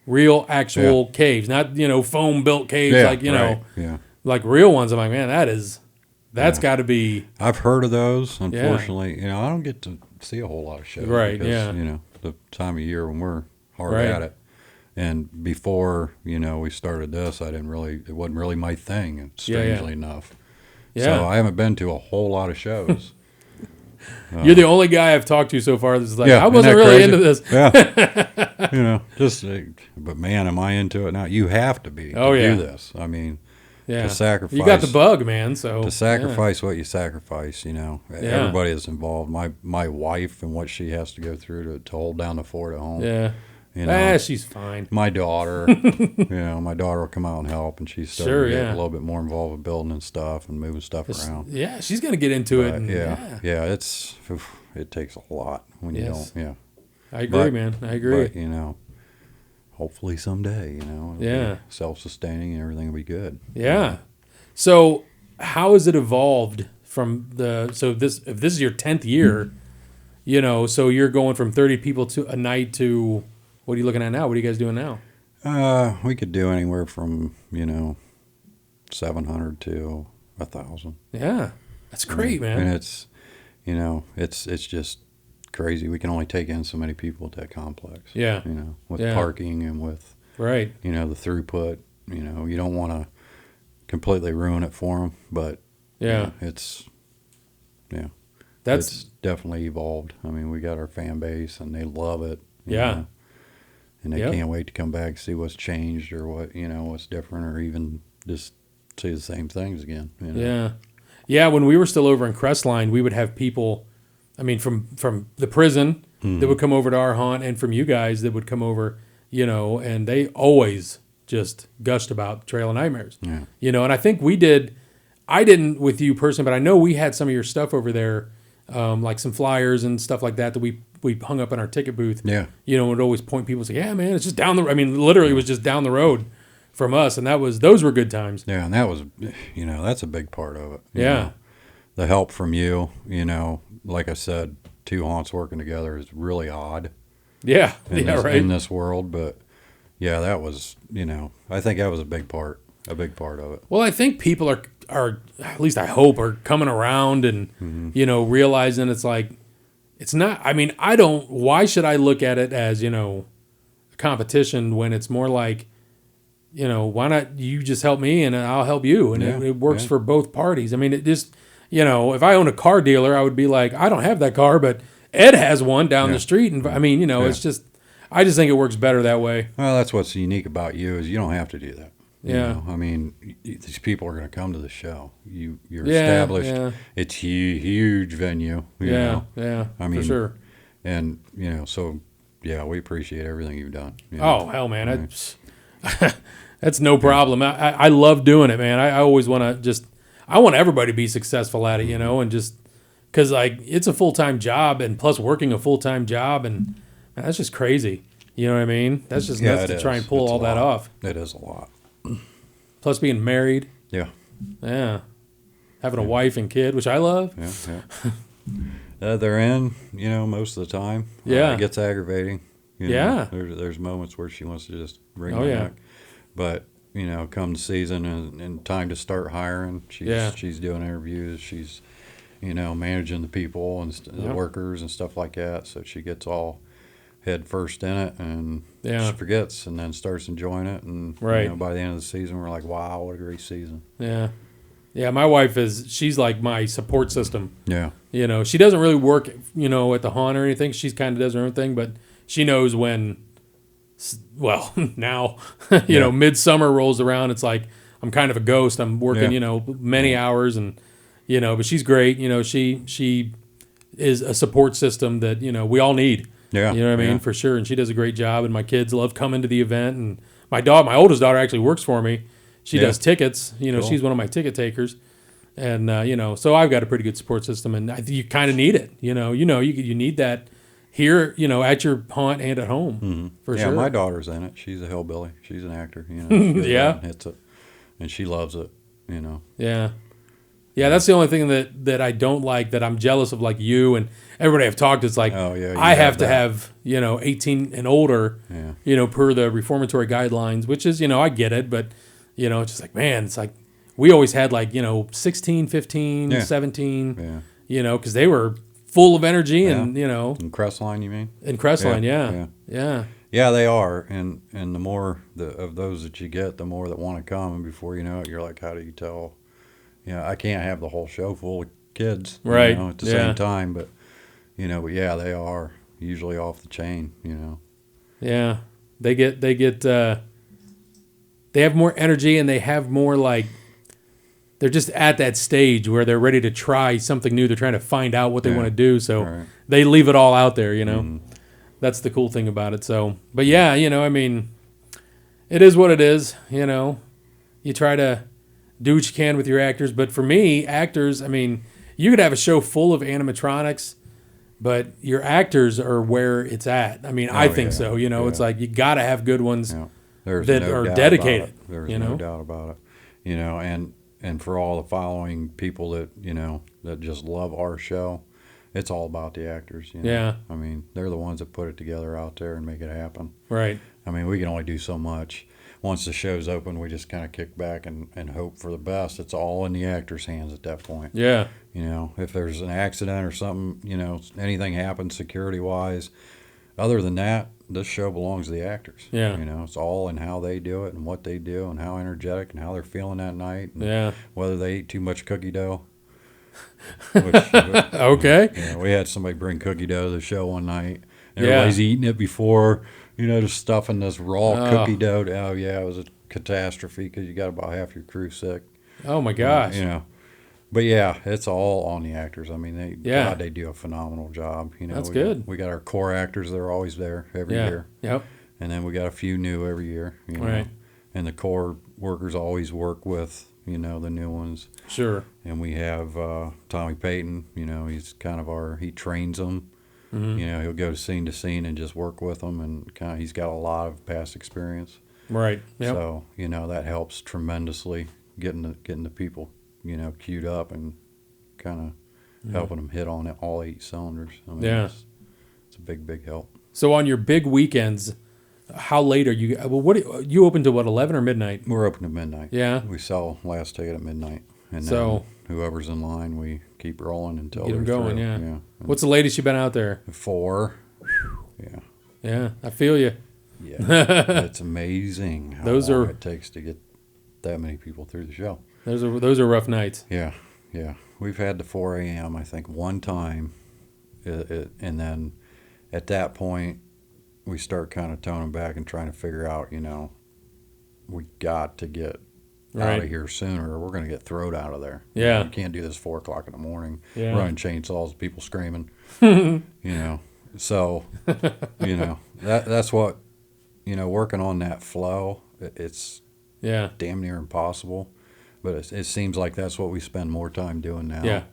Speaker 1: Real actual caves, not foam built caves like like real ones. I'm like, man, that's got to be.
Speaker 2: I've heard of those. Unfortunately, I don't get to see a whole lot of shows,
Speaker 1: right?
Speaker 2: Because, the time of year when we're hard at it, and before we started this, it wasn't really my thing. Strangely enough, so I haven't been to a whole lot of shows.
Speaker 1: You're the only guy I've talked to so far that's like, I wasn't really into this.
Speaker 2: Yeah. But man, am I into it now? You have to be to do this. I mean, to sacrifice.
Speaker 1: You got the bug, man. So
Speaker 2: to sacrifice what you sacrifice, everybody is involved. My wife and what she has to go through to hold down the fort at home.
Speaker 1: Yeah. She's fine.
Speaker 2: My daughter, my daughter will come out and help, and she's starting to get a little bit more involved with building and stuff and moving stuff around.
Speaker 1: Yeah, she's gonna get into it. And,
Speaker 2: it takes a lot when you don't. Yeah,
Speaker 1: I agree, man. I agree.
Speaker 2: But, hopefully someday, it'll be self-sustaining and everything will be good.
Speaker 1: Yeah. So how has it evolved from if this is your 10th year, so you're going from 30 people to a night to, what are you looking at now? What are you guys doing now?
Speaker 2: We could do anywhere from, 700 to 1,000.
Speaker 1: Yeah. That's great, man.
Speaker 2: And it's, it's just crazy. We can only take in so many people at that complex.
Speaker 1: Yeah.
Speaker 2: With parking and with, the throughput. You don't want to completely ruin it for them, but it's definitely evolved. I mean, we got our fan base and they love it. You know, and they can't wait to come back, see what's changed or what, what's different, or even just see the same things again.
Speaker 1: Yeah. When we were still over in Crestline, we would have people, I mean, from the prison that would come over to our haunt, and from you guys that would come over, and they always just gushed about Trail of Nightmares. Yeah. And I think I didn't with you personally, but I know we had some of your stuff over there, like some flyers and stuff like that we hung up in our ticket booth. Yeah. And would always point people and say, yeah, man, it's just down the road. I mean, literally it was just down the road from us, and those were good times.
Speaker 2: Yeah, and that was, that's a big part of it. You know, the help from you, like I said, two haunts working together is really odd. Yeah, in this world, but that was, I think that was a big part of it.
Speaker 1: Well, I think people are at least I hope are coming around and realizing it's like, it's not. I mean, why should I look at it as a competition when it's more like, why not you just help me and I'll help you, and it works for both parties. I mean, it just, if I own a car dealer, I would be like, I don't have that car, but Ed has one down the street, and I mean, it's just, I just think it works better that way.
Speaker 2: Well, that's what's unique about you is you don't have to do that. I mean, these people are going to come to the show. You're established. Yeah. It's huge venue. You know? I mean, for sure. And so we appreciate everything you've done.
Speaker 1: Oh hell, man, that's no problem. I love doing it, man. I always want to I want everybody to be successful at it, and just because like it's a full-time job, and plus working a full-time job, and man, that's just crazy. You know what I mean? That's just nuts to try and pull all that off.
Speaker 2: It is a lot.
Speaker 1: Plus being married.
Speaker 2: Yeah.
Speaker 1: Having a wife and kid, which I love.
Speaker 2: They're in, most of the time. It gets aggravating. There's moments where she wants to just bring me back. But, come the season and time to start hiring, she's doing interviews. She's, managing the people and the workers and stuff like that. So she gets all head first in it, and she forgets, and then starts enjoying it, and by the end of the season we're like, wow, what a great season. My wife she's like my support system. She doesn't really work at the haunt or anything. She kind of does her own thing, but she knows when now midsummer rolls around, it's like I'm kind of a ghost. I'm working many hours, and but she's great. She is a support system that we all need. You know what I mean? For sure. And she does a great job, and my kids love coming to the event, and my oldest daughter actually works for me. She does tickets, cool. She's one of my ticket takers. And so I've got a pretty good support system, and you kind of need it. You need that here, at your haunt and at home. For sure. My daughter's in it. She's a hillbilly. She's an actor,
Speaker 1: Yeah.
Speaker 2: It's and she loves it.
Speaker 1: Yeah. Yeah, that's the only thing that I don't like, that I'm jealous of, like you and everybody I've talked to. It's like,
Speaker 2: Oh, yeah, you
Speaker 1: I have
Speaker 2: have
Speaker 1: to
Speaker 2: that.
Speaker 1: have, 18 and older,
Speaker 2: Yeah.
Speaker 1: per the reformatory guidelines, which is, I get it, but, it's just like, man, it's like, we always had like, 16, 15,
Speaker 2: Yeah.
Speaker 1: 17,
Speaker 2: Yeah.
Speaker 1: because they were full of energy and,
Speaker 2: And Crestline, you mean?
Speaker 1: and Crestline,
Speaker 2: Yeah.
Speaker 1: yeah.
Speaker 2: Yeah, they are, and the more of those that you get, the more that want to come, and before you know it, you're like, how do you tell? I can't have the whole show full of kids,
Speaker 1: Right?
Speaker 2: at the same time, but but yeah, they are usually off the chain,
Speaker 1: Yeah, they have more energy, and they have more, like, they're just at that stage where they're ready to try something new. They're trying to find out what they want to do, so
Speaker 2: Right.
Speaker 1: they leave it all out there.
Speaker 2: Mhm.
Speaker 1: That's the cool thing about it. So, but yeah, I mean, it is what it is. You try to do what you can with your actors, but for me, actors, I mean, you could have a show full of animatronics, but your actors are where it's at. I mean, I think so. It's like you got to have good ones
Speaker 2: There's
Speaker 1: that
Speaker 2: no
Speaker 1: are
Speaker 2: doubt
Speaker 1: dedicated.
Speaker 2: About it. There's no doubt about it. And for all the following people that that just love our show, it's all about the actors.
Speaker 1: Yeah.
Speaker 2: I mean, they're the ones that put it together out there and make it happen.
Speaker 1: Right.
Speaker 2: I mean, we can only do so much. Once the show's open, we just kind of kick back and hope for the best. It's all in the actors' hands at that point.
Speaker 1: Yeah.
Speaker 2: If there's an accident or something, anything happens security-wise, other than that, this show belongs to the actors.
Speaker 1: Yeah.
Speaker 2: It's all in how they do it and what they do and how energetic and how they're feeling that night. And whether they eat too much cookie dough.
Speaker 1: Okay.
Speaker 2: We had somebody bring cookie dough to the show one night. Everybody's eating it before, just stuffing this raw cookie dough. Oh, yeah, it was a catastrophe because you got about half your crew sick.
Speaker 1: Oh, my gosh.
Speaker 2: But yeah, it's all on the actors. I mean,
Speaker 1: Yeah.
Speaker 2: they do a phenomenal job.
Speaker 1: That's good.
Speaker 2: We got our core actors; they're always there every year.
Speaker 1: Yep.
Speaker 2: And then we got a few new every year.
Speaker 1: Right.
Speaker 2: And the core workers always work with the new ones.
Speaker 1: Sure.
Speaker 2: And we have Tommy Payton. He's kind of he trains them.
Speaker 1: Mm-hmm.
Speaker 2: He'll go to scene and just work with them, and he's got a lot of past experience.
Speaker 1: Right. Yep.
Speaker 2: So that helps tremendously getting the people queued up and kind of helping them hit on all 8 cylinders. I mean, it's a big help.
Speaker 1: So on your big weekends, how late are you? Well, you open to 11 or midnight?
Speaker 2: We're open to midnight.
Speaker 1: Yeah.
Speaker 2: We sell last ticket at midnight, and
Speaker 1: so
Speaker 2: then whoever's in line, we keep rolling until
Speaker 1: get them going.
Speaker 2: through.
Speaker 1: Yeah. What's the latest you've been out there?
Speaker 2: 4. Yeah.
Speaker 1: Yeah, I feel you.
Speaker 2: Yeah. It's amazing how
Speaker 1: Those
Speaker 2: long
Speaker 1: are
Speaker 2: it takes to get that many people through the show.
Speaker 1: Those are rough nights.
Speaker 2: Yeah. We've had to 4 a.m. I think one time, and then at that point we start kind of toning back and trying to figure out, we got to get out of here sooner, or we're going to get thrown out of there.
Speaker 1: Yeah,
Speaker 2: you can't do this 4 o'clock in the morning,
Speaker 1: Yeah.
Speaker 2: running chainsaws, people screaming. So that's what working on that flow. It's damn near impossible. But it seems like that's what we spend more time doing now.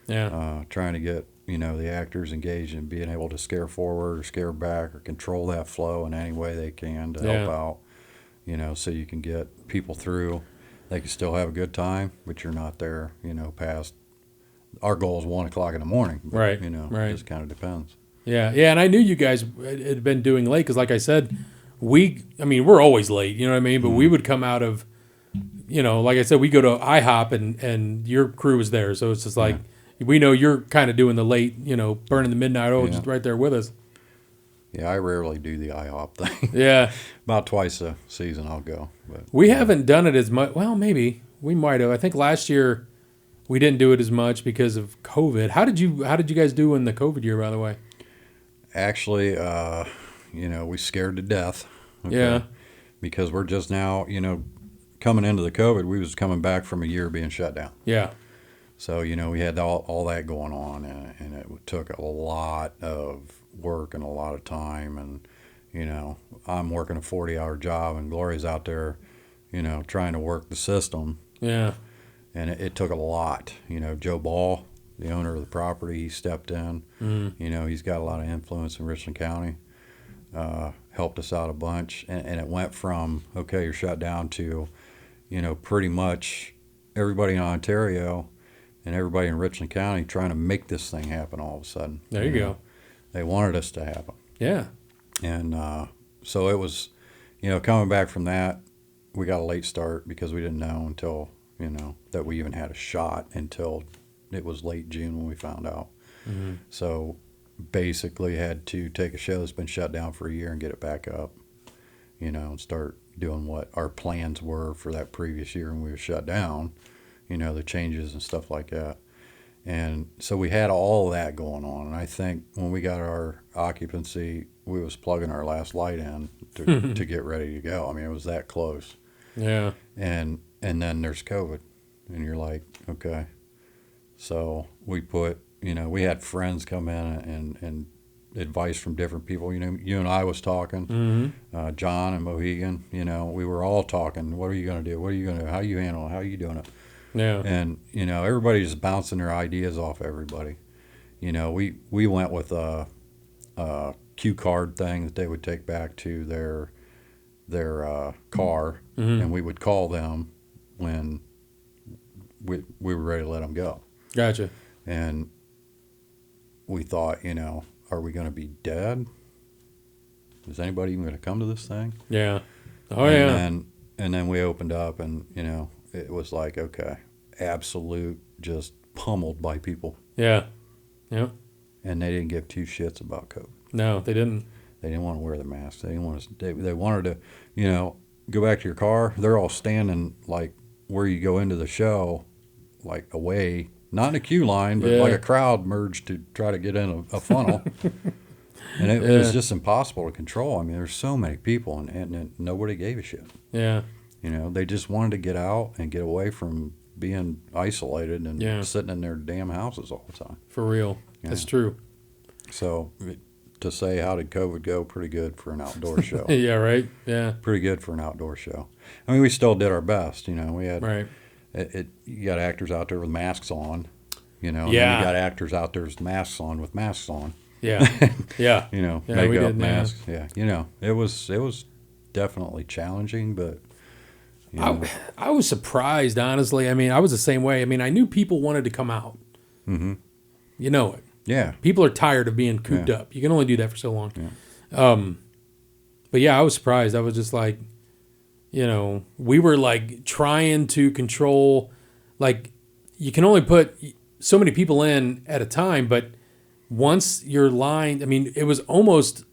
Speaker 1: Yeah.
Speaker 2: Trying to get, the actors engaged and being able to scare forward or scare back or control that flow in any way they can to help out, so you can get people through. They can still have a good time, but you're not there, past. Our goal is 1 o'clock in the morning. But,
Speaker 1: Right.
Speaker 2: It just kind of depends.
Speaker 1: Yeah. And I knew you guys had been doing late because, like I said, we're always late, you know what I mean? But we would come out of, like I said, we go to IHOP and your crew is there. So it's just like, we know you're kind of doing the late, burning the midnight oil, just right there with us.
Speaker 2: Yeah, I rarely do the IHOP thing.
Speaker 1: Yeah.
Speaker 2: About twice a season I'll go. But
Speaker 1: we haven't done it as much. Well, maybe we might have. I think last year we didn't do it as much because of COVID. How did you guys do in the COVID year, by the way?
Speaker 2: Actually, we scared to death. Okay?
Speaker 1: Yeah.
Speaker 2: Because we're just now, coming into the COVID, we was coming back from a year being shut down.
Speaker 1: Yeah.
Speaker 2: So, we had all that going on, and it took a lot of work and a lot of time. And, I'm working a 40-hour job, and Gloria's out there, trying to work the system.
Speaker 1: Yeah.
Speaker 2: And it took a lot. Joe Ball, the owner of the property, he stepped in. He's got a lot of influence in Richland County. Helped us out a bunch. And it went from, okay, you're shut down to, pretty much everybody in Ontario and everybody in Richland County trying to make this thing happen all of a sudden.
Speaker 1: There you go.
Speaker 2: They wanted us to happen.
Speaker 1: Yeah.
Speaker 2: And so it was, coming back from that, we got a late start because we didn't know until, that we even had a shot until it was late June when we found out.
Speaker 1: Mm-hmm.
Speaker 2: So basically had to take a show that's been shut down for a year and get it back up, and start doing what our plans were for that previous year when we were shut down, the changes and stuff like that. And so we had all that going on. And I think when we got our occupancy, we was plugging our last light in to get ready to go. I mean, it was that close.
Speaker 1: Yeah.
Speaker 2: And then there's COVID. And you're like, okay. So we put, we had friends come in and advice from different people. You and I was talking,
Speaker 1: Mm-hmm.
Speaker 2: John and Mohegan, we were all talking. What are you going to do? What are you going to do? How are you handle it? How are you doing it?
Speaker 1: Yeah.
Speaker 2: And, everybody's bouncing their ideas off everybody. We went with a cue card thing that they would take back to their car,
Speaker 1: Mm-hmm.
Speaker 2: and we would call them when we were ready to let them go.
Speaker 1: Gotcha.
Speaker 2: And we thought, are we going to be dead? Is anybody even going to come to this thing?
Speaker 1: Yeah. Oh,
Speaker 2: and then we opened up, and, it was like, okay, absolute, just pummeled by people.
Speaker 1: Yeah. Yeah.
Speaker 2: And they didn't give two shits about COVID.
Speaker 1: No, they didn't.
Speaker 2: They didn't want to wear the masks. They didn't want to. They wanted to, go back to your car. They're all standing like where you go into the show, like away, not in a queue line, but like a crowd merged to try to get in a funnel. And it was just impossible to control. I mean, there's so many people, and nobody gave a shit.
Speaker 1: Yeah.
Speaker 2: They just wanted to get out and get away from being isolated and sitting in their damn houses all the time.
Speaker 1: For real.
Speaker 2: Yeah.
Speaker 1: That's true.
Speaker 2: So to say, how did COVID go? Pretty good for an outdoor show.
Speaker 1: Yeah, right? Yeah.
Speaker 2: Pretty good for an outdoor show. I mean, we still did our best. We had
Speaker 1: Right.
Speaker 2: You got actors out there with masks on, and then
Speaker 1: Yeah.
Speaker 2: you got actors out there with masks on with masks on.
Speaker 1: Yeah. Yeah.
Speaker 2: Makeup,
Speaker 1: we did,
Speaker 2: masks. Yeah. It was definitely challenging, but
Speaker 1: I was surprised, honestly. I mean, I was the same way. I mean, I knew people wanted to come out.
Speaker 2: Mm-hmm.
Speaker 1: You know it.
Speaker 2: Yeah.
Speaker 1: People are tired of being cooped up. You can only do that for so long.
Speaker 2: Yeah.
Speaker 1: But yeah, I was surprised. I was just like, we were like trying to control, like you can only put so many people in at a time, but once you're lined, I mean, it was almost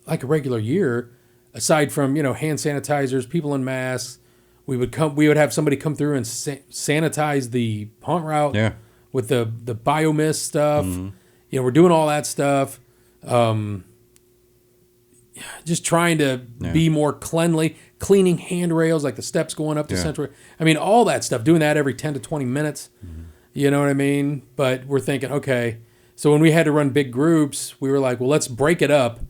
Speaker 1: like a regular year, aside from, hand sanitizers, people in masks. We would have somebody come through and sanitize the haunt route with the biomist stuff.
Speaker 2: Mm-hmm.
Speaker 1: We're doing all that stuff. Just trying to be more cleanly, cleaning handrails, like the steps going up to Central. I mean, all that stuff, doing that every 10 to 20 minutes. Mm-hmm. You know what I mean? But we're thinking, okay. So when we had to run big groups, we were like, well, let's break it up.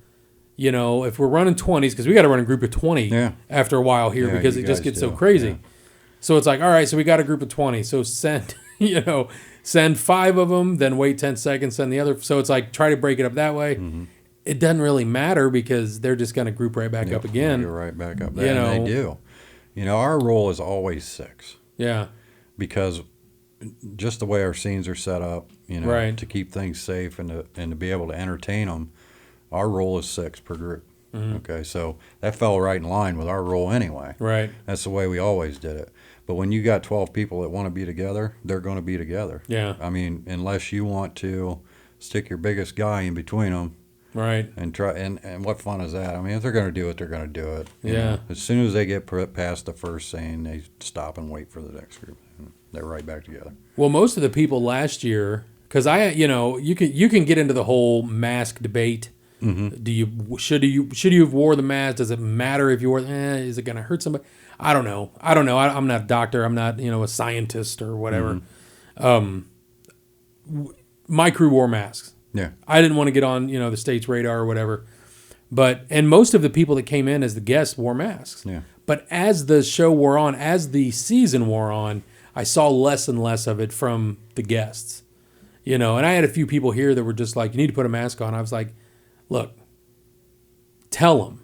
Speaker 1: If we're running 20s, because we got to run a group of 20 after a while here because it just gets so crazy. Yeah. So it's like, all right, so we got a group of 20. So send 5 of them, then wait 10 seconds, send the other. So it's like, try to break it up that way. Mm-hmm. It doesn't really matter because they're just going to group right back up again.
Speaker 2: You're right back up there. And they do. Our role is always 6.
Speaker 1: Yeah.
Speaker 2: Because just the way our scenes are set up, to keep things safe and to be able to entertain them, our role is 6 per group. Mm-hmm. Okay, so that fell right in line with our role anyway.
Speaker 1: Right.
Speaker 2: That's the way we always did it. But when you got 12 people that want to be together, they're going to be together.
Speaker 1: Yeah.
Speaker 2: I mean, unless you want to stick your biggest guy in between them.
Speaker 1: Right.
Speaker 2: And try and what fun is that? I mean, if they're going to do it, they're going to do it.
Speaker 1: Yeah.
Speaker 2: As soon as they get past the first scene, they stop and wait for the next group. And they're right back together.
Speaker 1: Well, most of the people last year, because you can get into the whole mask debate. Mm-hmm. Should you have wore the mask? Does it matter if you wore? Is it going to hurt somebody? I don't know. I'm not a doctor. I'm not a scientist or whatever. Mm-hmm. My crew wore masks.
Speaker 2: Yeah.
Speaker 1: I didn't want to get on the state's radar or whatever, and most of the people that came in as the guests wore masks.
Speaker 2: Yeah.
Speaker 1: But as the show wore on, as the season wore on, I saw less and less of it from the guests. And I had a few people here that were just like, you need to put a mask on. I was like, look, tell them,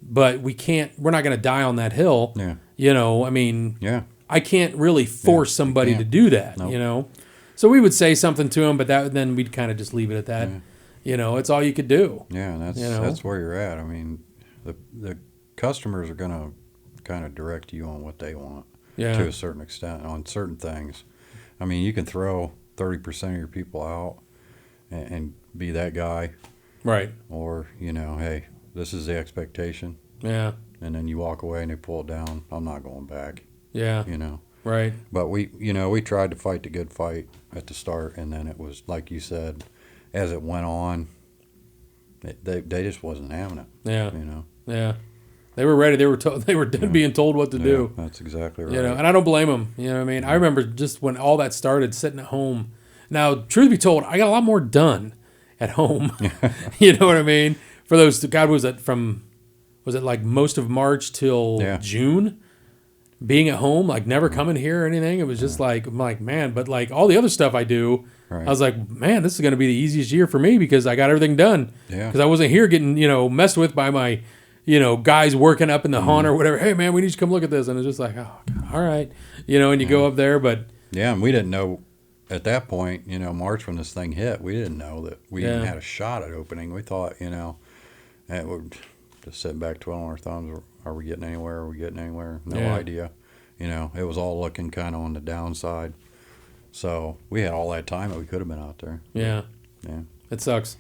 Speaker 1: but we're not going to die on that hill.
Speaker 2: Yeah.
Speaker 1: You know, I mean,
Speaker 2: Yeah.
Speaker 1: I can't really force somebody to
Speaker 2: can't.
Speaker 1: do that,
Speaker 2: Nope.
Speaker 1: you know. So we would say something to them, but then we'd kind of just leave it at that.
Speaker 2: Yeah.
Speaker 1: You know, it's all you could do.
Speaker 2: Yeah, and
Speaker 1: You know?
Speaker 2: that's where you're at. I mean, the customers are going to kind of direct you on what they want
Speaker 1: Yeah.
Speaker 2: to a certain extent on certain things. I mean, you can throw 30% of your people out and be that guy,
Speaker 1: Right.
Speaker 2: or, you know, hey, this is the expectation,
Speaker 1: Yeah.
Speaker 2: and then you walk away and they pull it down. I'm not going back,
Speaker 1: Yeah.
Speaker 2: you know.
Speaker 1: Right.
Speaker 2: But we tried to fight the good fight at the start, and then it was like you said, as it went on, they just wasn't having it.
Speaker 1: Yeah.
Speaker 2: You know.
Speaker 1: Yeah. They were ready. They were being told what to do.
Speaker 2: That's exactly right.
Speaker 1: You know, and I don't blame them. You know what I mean? I remember just when all that started, sitting at home. Now, truth be told, I got a lot more done at home. You know what I mean? For those, God, was it like most of March till June? Being at home, like never coming here or anything. It was just like, I'm like, man, but like all the other stuff I do,
Speaker 2: Right.
Speaker 1: I was like, man, this is going to be the easiest year for me because I got everything done.
Speaker 2: Yeah.
Speaker 1: Because I wasn't here getting, messed with by my, guys working up in the haunt or whatever. Hey, man, we need you to come look at this. And it's just like, oh, God, all right. And you go up there, but.
Speaker 2: Yeah, and we didn't know at that point, March when this thing hit, we didn't know that we even had a shot at opening. We thought, it would just sit back twiddling our thumbs. Are we getting anywhere? Are we getting anywhere? No idea. It was all looking kind of on the downside. So we had all that time that we could have been out there.
Speaker 1: Yeah.
Speaker 2: Yeah.
Speaker 1: It sucks.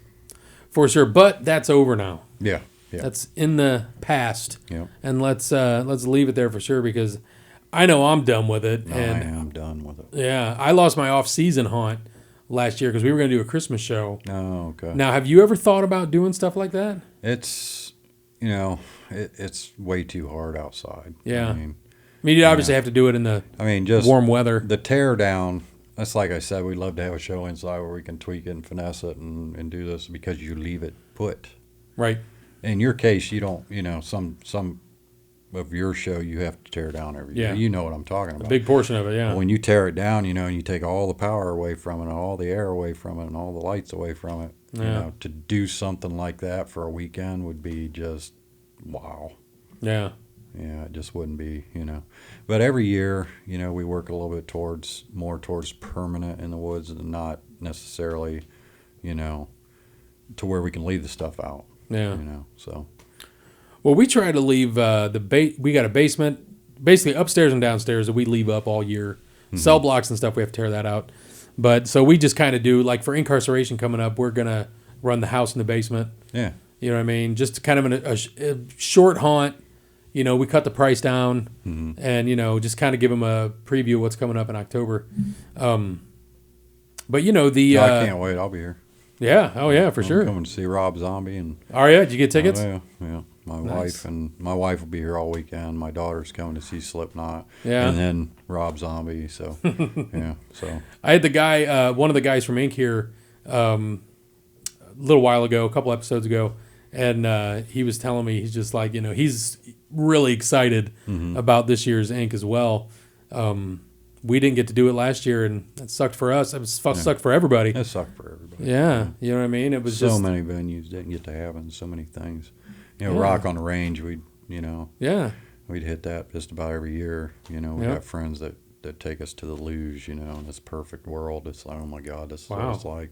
Speaker 1: For sure. But that's over now.
Speaker 2: Yeah. Yeah.
Speaker 1: That's in the past.
Speaker 2: Yeah.
Speaker 1: And let's leave it there for sure because I know I'm done with it.
Speaker 2: No,
Speaker 1: and
Speaker 2: I am done with it.
Speaker 1: Yeah. I lost my off-season haunt last year because we were going to do a Christmas show.
Speaker 2: Oh, okay.
Speaker 1: Now, have you ever thought about doing stuff like that?
Speaker 2: It's, it's way too hard outside.
Speaker 1: Yeah. I mean, you'd obviously have to do it in the
Speaker 2: just
Speaker 1: warm weather.
Speaker 2: The tear down, that's like I said, we'd love to have a show inside where we can tweak it and finesse it and do this because you leave it put.
Speaker 1: Right.
Speaker 2: In your case, you don't, some of your show you have to tear down every year. You know what I'm talking about.
Speaker 1: A big portion of it, yeah.
Speaker 2: When you tear it down, and you take all the power away from it, and all the air away from it, and all the lights away from it, to do something like that for a weekend would be just, wow.
Speaker 1: Yeah.
Speaker 2: Yeah, it just wouldn't be, But every year, we work a little bit more towards permanent in the woods and not necessarily, to where we can leave the stuff out.
Speaker 1: Yeah.
Speaker 2: So.
Speaker 1: Well, we try to leave we got a basement, basically upstairs and downstairs that we leave up all year. Cell blocks and stuff, we have to tear that out. But so we just kind of do, like for incarceration coming up, we're going to run the house in the basement.
Speaker 2: Yeah.
Speaker 1: You know what I mean? Just kind of a short haunt. We cut the price down and, just kind of give them a preview of what's coming up in October. But, the...
Speaker 2: I can't wait. I'll be here.
Speaker 1: Yeah. Oh, yeah, for sure.
Speaker 2: I'm coming to see Rob Zombie. And
Speaker 1: Oh, yeah? Did you get tickets?
Speaker 2: yeah. My wife will be here all weekend. My daughter's coming to see Slipknot.
Speaker 1: Yeah.
Speaker 2: And then Rob Zombie. So, yeah. So
Speaker 1: I had the guy, one of the guys from Inc. here a little while ago, a couple episodes ago, and he was telling me, he's just like, he's really excited about this year's Inc. as well. We didn't get to do it last year, and it sucked for us. It sucked for everybody.
Speaker 2: it sucked for everybody.
Speaker 1: Yeah, you know what I mean? It was
Speaker 2: so many venues didn't get to happen. So many things. Rock on the Range, we'd hit that just about every year. We got friends that take us to the luge, in this perfect world. It's like, oh my God, this is what it's like.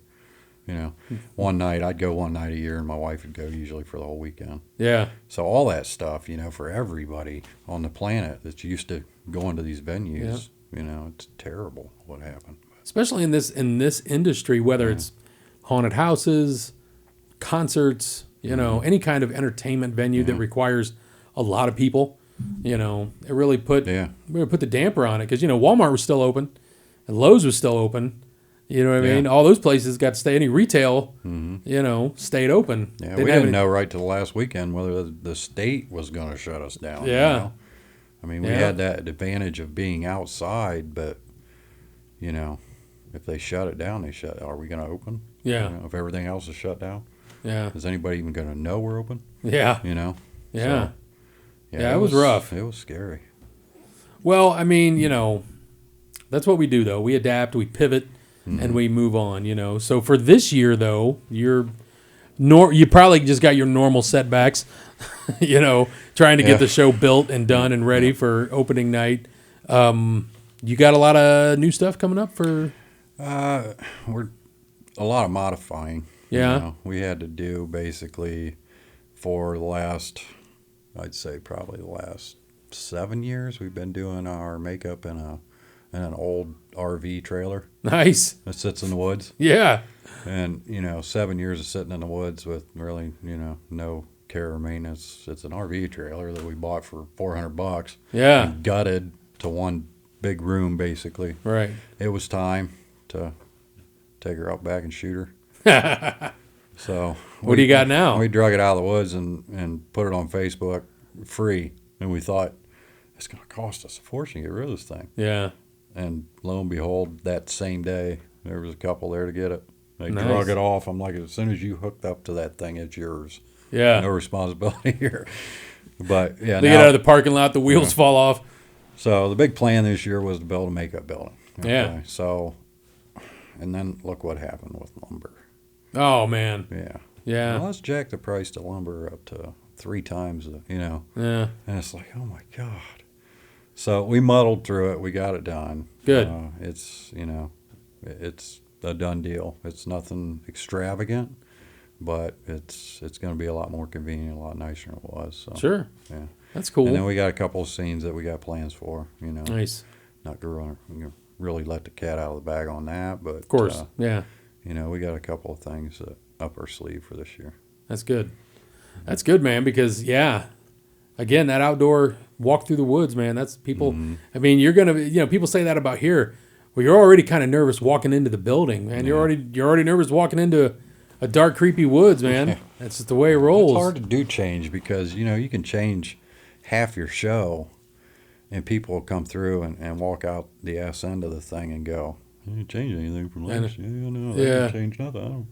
Speaker 2: One night, I'd go one night a year, and my wife would go usually for the whole weekend.
Speaker 1: Yeah.
Speaker 2: So all that stuff, for everybody on the planet that's used to going to these venues, it's terrible what happened.
Speaker 1: Especially in this industry, whether it's haunted houses, concerts, any kind of entertainment venue that requires a lot of people, it really put the damper on it because Walmart was still open, and Lowe's was still open. You know what I mean? All those places got to stay. Any retail, stayed open.
Speaker 2: Yeah, we didn't know right to the last weekend whether the state was going to shut us down.
Speaker 1: Yeah.
Speaker 2: I mean, we had that advantage of being outside, but, if they shut it down, are we going to open?
Speaker 1: Yeah.
Speaker 2: If everything else is shut down?
Speaker 1: Yeah.
Speaker 2: Is anybody even going to know we're open?
Speaker 1: Yeah.
Speaker 2: Yeah.
Speaker 1: So,
Speaker 2: yeah,
Speaker 1: it was rough.
Speaker 2: It was scary.
Speaker 1: Well, I mean, that's what we do, though. We adapt, we pivot. And we move on, So for this year, though, You probably just got your normal setbacks, trying to get the show built and done and ready for opening night. You got a lot of new stuff coming up for?
Speaker 2: We're a lot of modifying.
Speaker 1: Yeah.
Speaker 2: We had to do basically for the last, I'd say probably the last 7 years, we've been doing our makeup in an old RV trailer.
Speaker 1: Nice.
Speaker 2: That sits in the woods.
Speaker 1: Yeah.
Speaker 2: And, 7 years of sitting in the woods with really, no care or maintenance. It's an RV trailer that we bought for $400.
Speaker 1: Yeah.
Speaker 2: And gutted to one big room, basically.
Speaker 1: Right.
Speaker 2: It was time to take her out back and shoot her. So
Speaker 1: what do you got now?
Speaker 2: We drug it out of the woods and put it on Facebook free. And we thought, it's going to cost us a fortune to get rid of this thing.
Speaker 1: Yeah.
Speaker 2: And lo and behold, that same day, there was a couple there to get it. They
Speaker 1: Nice.
Speaker 2: drug it off. I'm like, as soon as you hooked up to that thing, it's yours.
Speaker 1: Yeah.
Speaker 2: No responsibility here. But, yeah.
Speaker 1: They get out of the parking lot, the wheels fall off.
Speaker 2: So the big plan this year was to build a makeup building. Okay?
Speaker 1: Yeah.
Speaker 2: So, and then look what happened with lumber.
Speaker 1: Oh, man.
Speaker 2: Yeah.
Speaker 1: Yeah.
Speaker 2: Well, let's jack the price of lumber up to 3 times,
Speaker 1: Yeah.
Speaker 2: And it's like, oh, my God. So we muddled through it. We got it done.
Speaker 1: Good.
Speaker 2: It's, it's a done deal. It's nothing extravagant, but it's going to be a lot more convenient, a lot nicer than it was. So,
Speaker 1: Sure.
Speaker 2: Yeah.
Speaker 1: That's cool.
Speaker 2: And then we got a couple of scenes that we got plans for,
Speaker 1: Nice.
Speaker 2: Not going to really let the cat out of the bag on that, but
Speaker 1: Of course. Yeah.
Speaker 2: we got a couple of things up our sleeve for this year.
Speaker 1: That's good. That's good, man, because, again, that outdoor walk through the woods, man, that's people.
Speaker 2: Mm-hmm.
Speaker 1: I mean, you're going to, people say that about here. Well, you're already kind of nervous walking into the building, man. You're already nervous walking into a dark, creepy woods, man.
Speaker 2: Yeah.
Speaker 1: That's just the way it rolls.
Speaker 2: It's hard to do change because, you can change half your show and people will come through and walk out the ass end of the thing and go, you didn't change anything from last year. No, I didn't change nothing.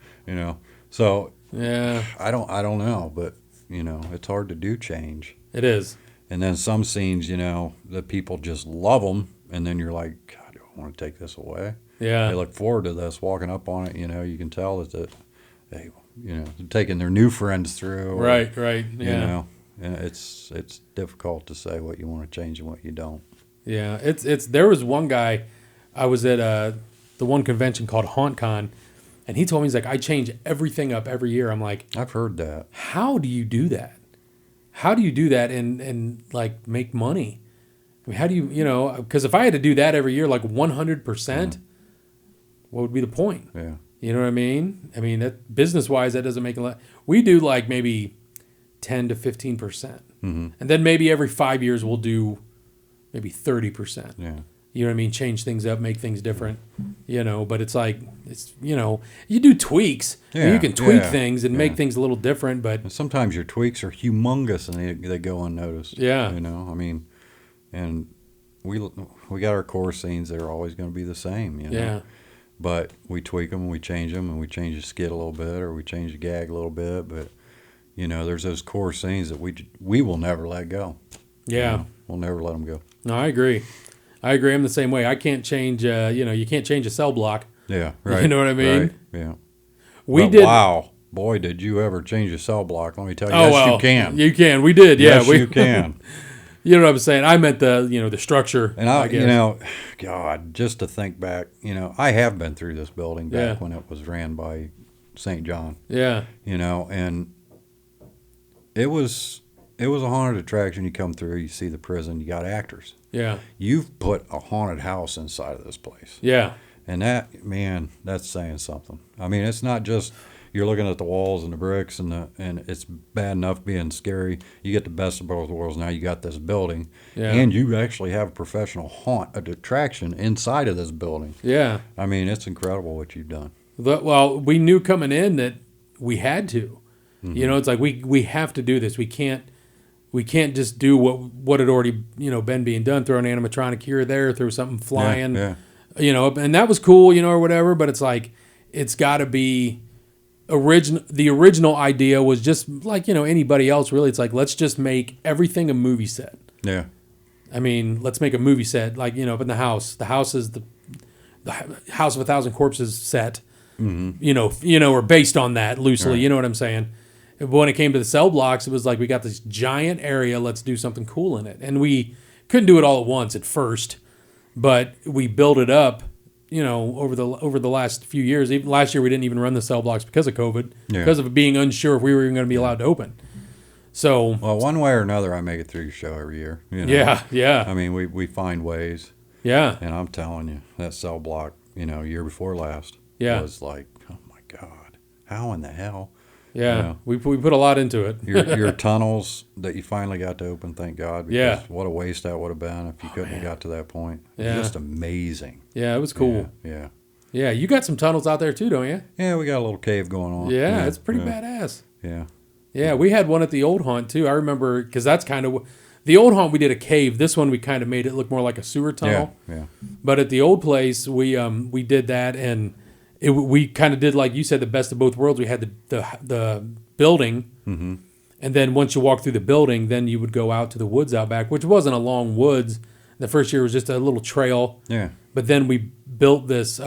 Speaker 2: So I don't know, but it's hard to do change.
Speaker 1: It is.
Speaker 2: And then some scenes, the people just love them, and then you're like, God, do I want to take this away?
Speaker 1: Yeah.
Speaker 2: They look forward to this, walking up on it. You can tell that they, taking their new friends through.
Speaker 1: Right. Yeah.
Speaker 2: And it's difficult to say what you want to change and what you don't.
Speaker 1: Yeah. It's there was one guy, I was at the one convention called HauntCon, and he told me, he's like, I change everything up every year. I'm like,
Speaker 2: I've heard that.
Speaker 1: How do you do that? How do you do that and like make money? I mean, how do you, because if I had to do that every year, like 100%, what would be the point?
Speaker 2: Yeah.
Speaker 1: You know what I mean? I mean, that business wise, that doesn't make a lot. We do like maybe 10 to 15%.
Speaker 2: Mm-hmm.
Speaker 1: And then maybe every 5 years we'll do maybe 30%.
Speaker 2: Yeah.
Speaker 1: You know what I mean? Change things up, make things different, but it's like, you do tweaks.
Speaker 2: Yeah,
Speaker 1: you can tweak things and make things a little different, but
Speaker 2: And sometimes your tweaks are humongous and they go unnoticed.
Speaker 1: Yeah.
Speaker 2: I mean, and we got our core scenes that are always going to be the same,
Speaker 1: yeah,
Speaker 2: But we tweak them and we change them and we change the skit a little bit or we change the gag a little bit. But, there's those core scenes that we will never let go.
Speaker 1: yeah.
Speaker 2: We'll never let them go.
Speaker 1: No, I agree. I'm the same way. I can't change, you can't change a cell block.
Speaker 2: Yeah, right.
Speaker 1: You know what I mean?
Speaker 2: Right, yeah.
Speaker 1: We did.
Speaker 2: Wow. Boy, did you ever change a cell block. Let me tell you.
Speaker 1: Oh,
Speaker 2: Yes,
Speaker 1: well,
Speaker 2: you can.
Speaker 1: You can. We did, yeah.
Speaker 2: Yes, you can.
Speaker 1: You know what I'm saying? I meant the structure.
Speaker 2: And
Speaker 1: I guess.
Speaker 2: God, just to think back, I have been through this building back
Speaker 1: Yeah.
Speaker 2: when it was ran by St. John,
Speaker 1: Yeah.
Speaker 2: and it was a haunted attraction. You come through, you see the prison, you got actors.
Speaker 1: Yeah.
Speaker 2: You've put a haunted house inside of this place.
Speaker 1: Yeah.
Speaker 2: And that, man, that's saying something. I mean, it's not just you're looking at the walls and the bricks and it's bad enough being scary. You get the best of both worlds. Now you got this building,
Speaker 1: Yeah.
Speaker 2: and you actually have a professional attraction inside of this building.
Speaker 1: Yeah.
Speaker 2: I mean, it's incredible what you've done.
Speaker 1: Well, we knew coming in that we had to. Mm-hmm. It's like we have to do this. We can't just do what had already been being done. Throw an animatronic here or there, throw something flying.
Speaker 2: Yeah.
Speaker 1: And that was cool, or whatever. But it's like it's got to be original. The original idea was just like anybody else. Really, it's like let's just make everything a movie set.
Speaker 2: Yeah.
Speaker 1: I mean, let's make a movie set like up in the house. The house is the House of a Thousand Corpses set. or based on that loosely.
Speaker 2: Right.
Speaker 1: You know what I'm saying? But when it came to the cell blocks, it was like we got this giant area. Let's do something cool in it, and we couldn't do it all at once at first, but we built it up. Over the last few years. Even last year, we didn't even run the cell blocks because of COVID, because of being unsure if we were even going to be allowed to open. So,
Speaker 2: well, one way or another, I make it through your show every year.
Speaker 1: Yeah.
Speaker 2: I mean, we find ways.
Speaker 1: Yeah.
Speaker 2: And I'm telling you, that cell block, year before last, was like, oh my God, how in the hell?
Speaker 1: Yeah, we put a lot into it.
Speaker 2: your tunnels that you finally got to open, thank God. Because what a waste that would have been if you couldn't have got to that point.
Speaker 1: Yeah.
Speaker 2: Just amazing.
Speaker 1: Yeah, it was cool.
Speaker 2: Yeah.
Speaker 1: Yeah, you got some tunnels out there too, don't you?
Speaker 2: Yeah, we got a little cave going on.
Speaker 1: Yeah, it's pretty badass.
Speaker 2: Yeah.
Speaker 1: Yeah, we had one at the old haunt too. I remember because that's kind of the old haunt. We did a cave. This one we kind of made it look more like a sewer tunnel.
Speaker 2: Yeah.
Speaker 1: But at the old place, we did that, and we kind of did like you said, the best of both worlds. We had the building, and then once you walk through the building, then you would go out to the woods out back, which wasn't a long woods. The first year was just a little trail.
Speaker 2: Yeah.
Speaker 1: But then we built this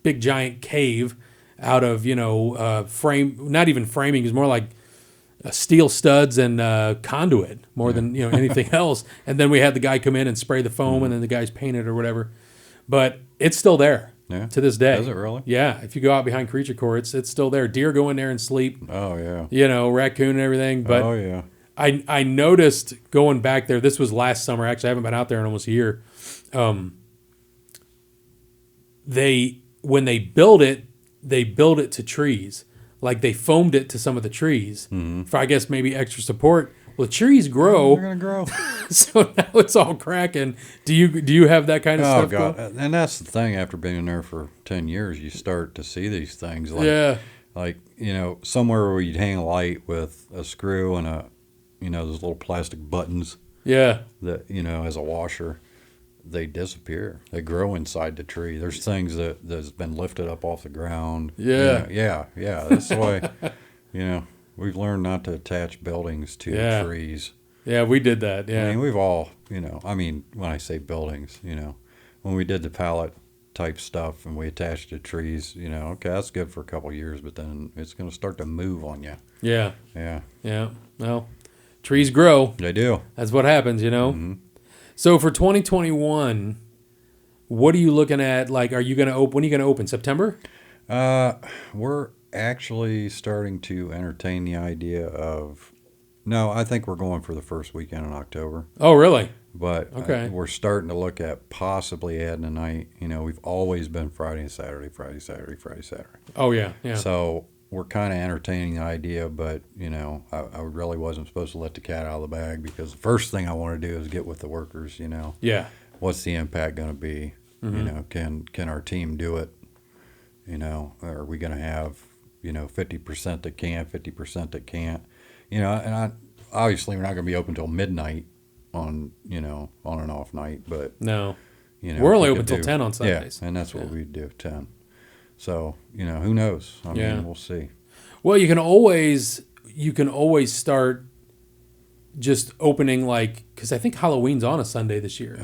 Speaker 1: big giant cave out of frame, not even framing, is more like steel studs and conduit more than anything else. And then we had the guy come in and spray the foam, and then the guys paint it or whatever. But it's still there to this day.
Speaker 2: Is it really?
Speaker 1: Yeah. If you go out behind Creature Core, it's still there. Deer go in there and sleep.
Speaker 2: Oh yeah.
Speaker 1: Raccoon and everything. But
Speaker 2: oh yeah.
Speaker 1: I noticed going back there. This was last summer. Actually, I haven't been out there in almost a year. When they build it to trees. Like they foamed it to some of the trees for, I guess, maybe extra support. Well, trees grow.
Speaker 2: They're gonna grow.
Speaker 1: So now it's all cracking. Do you have that kind of stuff?
Speaker 2: Oh God! And that's the thing. After being in there for 10 years, you start to see these things. Like somewhere where you'd hang a light with a screw and those little plastic buttons.
Speaker 1: Yeah.
Speaker 2: That as a washer, they disappear. They grow inside the tree. There's things that's been lifted up off the ground.
Speaker 1: Yeah.
Speaker 2: Yeah. That's the way. We've learned not to attach buildings to trees.
Speaker 1: Yeah, we did that. Yeah.
Speaker 2: I mean, we've all, when I say buildings, when we did the pallet type stuff and we attached to trees, okay, that's good for a couple of years, but then it's going to start to move on you.
Speaker 1: Yeah.
Speaker 2: Yeah.
Speaker 1: Yeah. Well, trees grow.
Speaker 2: They do.
Speaker 1: That's what happens,
Speaker 2: Mm-hmm.
Speaker 1: So for 2021, what are you looking at? Like, are you going to open? When are you going to open? September?
Speaker 2: We're actually starting to entertain the idea of. No, I think we're going for the first weekend in October.
Speaker 1: Oh, really?
Speaker 2: But
Speaker 1: okay,
Speaker 2: we're starting to look at possibly adding a night. We've always been Friday and Saturday, Friday, Saturday, Friday, Saturday.
Speaker 1: Oh, yeah.
Speaker 2: So we're kind of entertaining the idea, but, I really wasn't supposed to let the cat out of the bag because the first thing I want to do is get with the workers,
Speaker 1: Yeah.
Speaker 2: What's the impact going to be? Can our team do it? Are we going to have, 50% that can, 50% that can't? And obviously we're not going to be open till midnight on and off night, but
Speaker 1: no, we're only open till 10 on Sundays.
Speaker 2: Yeah, and that's what we do, 10. So, who knows? I mean, we'll see.
Speaker 1: Well, you can always start just opening because I think Halloween's on a Sunday this year.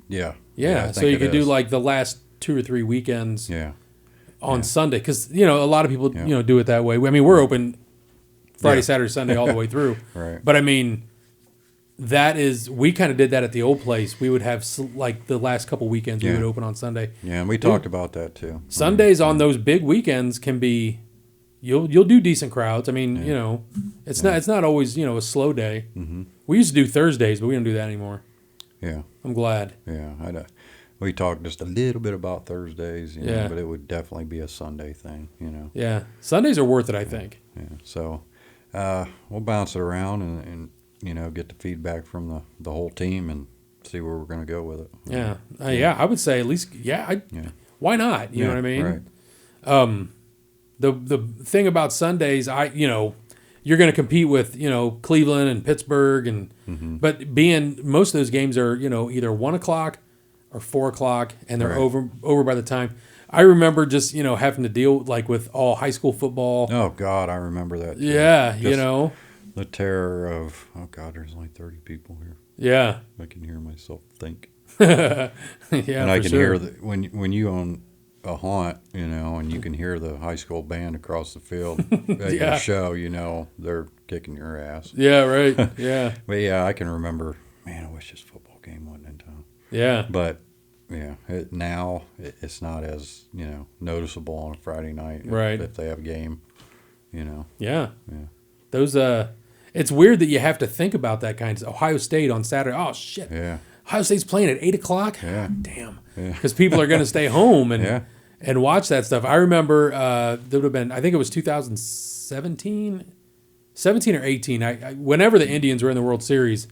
Speaker 2: Yeah.
Speaker 1: So you could do like the last 2 or 3 weekends.
Speaker 2: Yeah.
Speaker 1: On Sunday, because a lot of people do it that way. I mean, we're open Friday, Saturday, Sunday all the way through.
Speaker 2: Right.
Speaker 1: But I mean, we kind of did that at the old place. We would have like the last couple weekends we would open on Sunday.
Speaker 2: Yeah, and we talked about that too.
Speaker 1: Sundays on those big weekends can be, you'll do decent crowds. I mean, it's not always a slow day. Mm-hmm. We used to do Thursdays, but we don't do that anymore.
Speaker 2: Yeah.
Speaker 1: I'm glad.
Speaker 2: Yeah, we talked just a little bit about Thursdays, but it would definitely be a Sunday thing,
Speaker 1: Yeah, Sundays are worth it, I think.
Speaker 2: Yeah, so we'll bounce it around and get the feedback from the whole team and see where we're going to go with it.
Speaker 1: Yeah, I would say at least, why not? You know what I mean?
Speaker 2: Right.
Speaker 1: The thing about Sundays, you're going to compete with Cleveland and Pittsburgh, and but most of those games are either 1 o'clock or 4 o'clock, and they're over by the time. I remember just having to deal with all high school football.
Speaker 2: Oh God, I remember that too.
Speaker 1: Yeah,
Speaker 2: just the terror of there's only 30 people here.
Speaker 1: Yeah,
Speaker 2: I can hear myself think.
Speaker 1: Yeah,
Speaker 2: and I can hear that when you own a haunt, and you can hear the high school band across the field at
Speaker 1: Yeah.
Speaker 2: your show, they're kicking your ass.
Speaker 1: Yeah, right. Yeah.
Speaker 2: But yeah, I can remember, man, I wish this football game wasn't in town.
Speaker 1: Yeah.
Speaker 2: But yeah, now it's not as, noticeable on a Friday night
Speaker 1: Right.
Speaker 2: if they have a game,
Speaker 1: Yeah.
Speaker 2: Yeah.
Speaker 1: Those it's weird that you have to think about that kind of Ohio State on Saturday. Oh shit.
Speaker 2: Yeah.
Speaker 1: Ohio State's playing at 8:00.
Speaker 2: Yeah.
Speaker 1: Damn.
Speaker 2: Yeah.
Speaker 1: Because people are going to stay home and
Speaker 2: Yeah.
Speaker 1: and watch that stuff. I remember there would have been, I think it was 2017, 17 or 18. Whenever the Indians were in the World Series,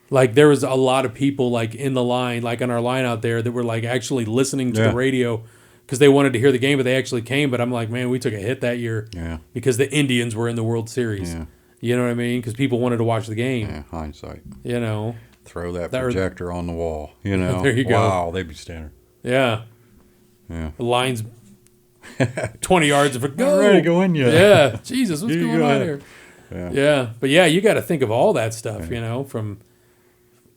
Speaker 1: like there was a lot of people like in the line, like on our line out there, that were like actually listening to the radio because they wanted to hear the game, but they actually came. But I'm like, man, we took a hit that year because the Indians were in the World Series.
Speaker 2: Yeah.
Speaker 1: You know what I mean? Because people wanted to watch the game.
Speaker 2: Yeah, hindsight. Throw that
Speaker 1: That
Speaker 2: projector on the wall,
Speaker 1: There you go.
Speaker 2: Wow, they'd be standing.
Speaker 1: Yeah.
Speaker 2: Yeah.
Speaker 1: The line's 20 yards of a go.
Speaker 2: Not ready to go in yet.
Speaker 1: Yeah. Jesus, what's going on here?
Speaker 2: Yeah.
Speaker 1: But yeah, you got to think of all that stuff, from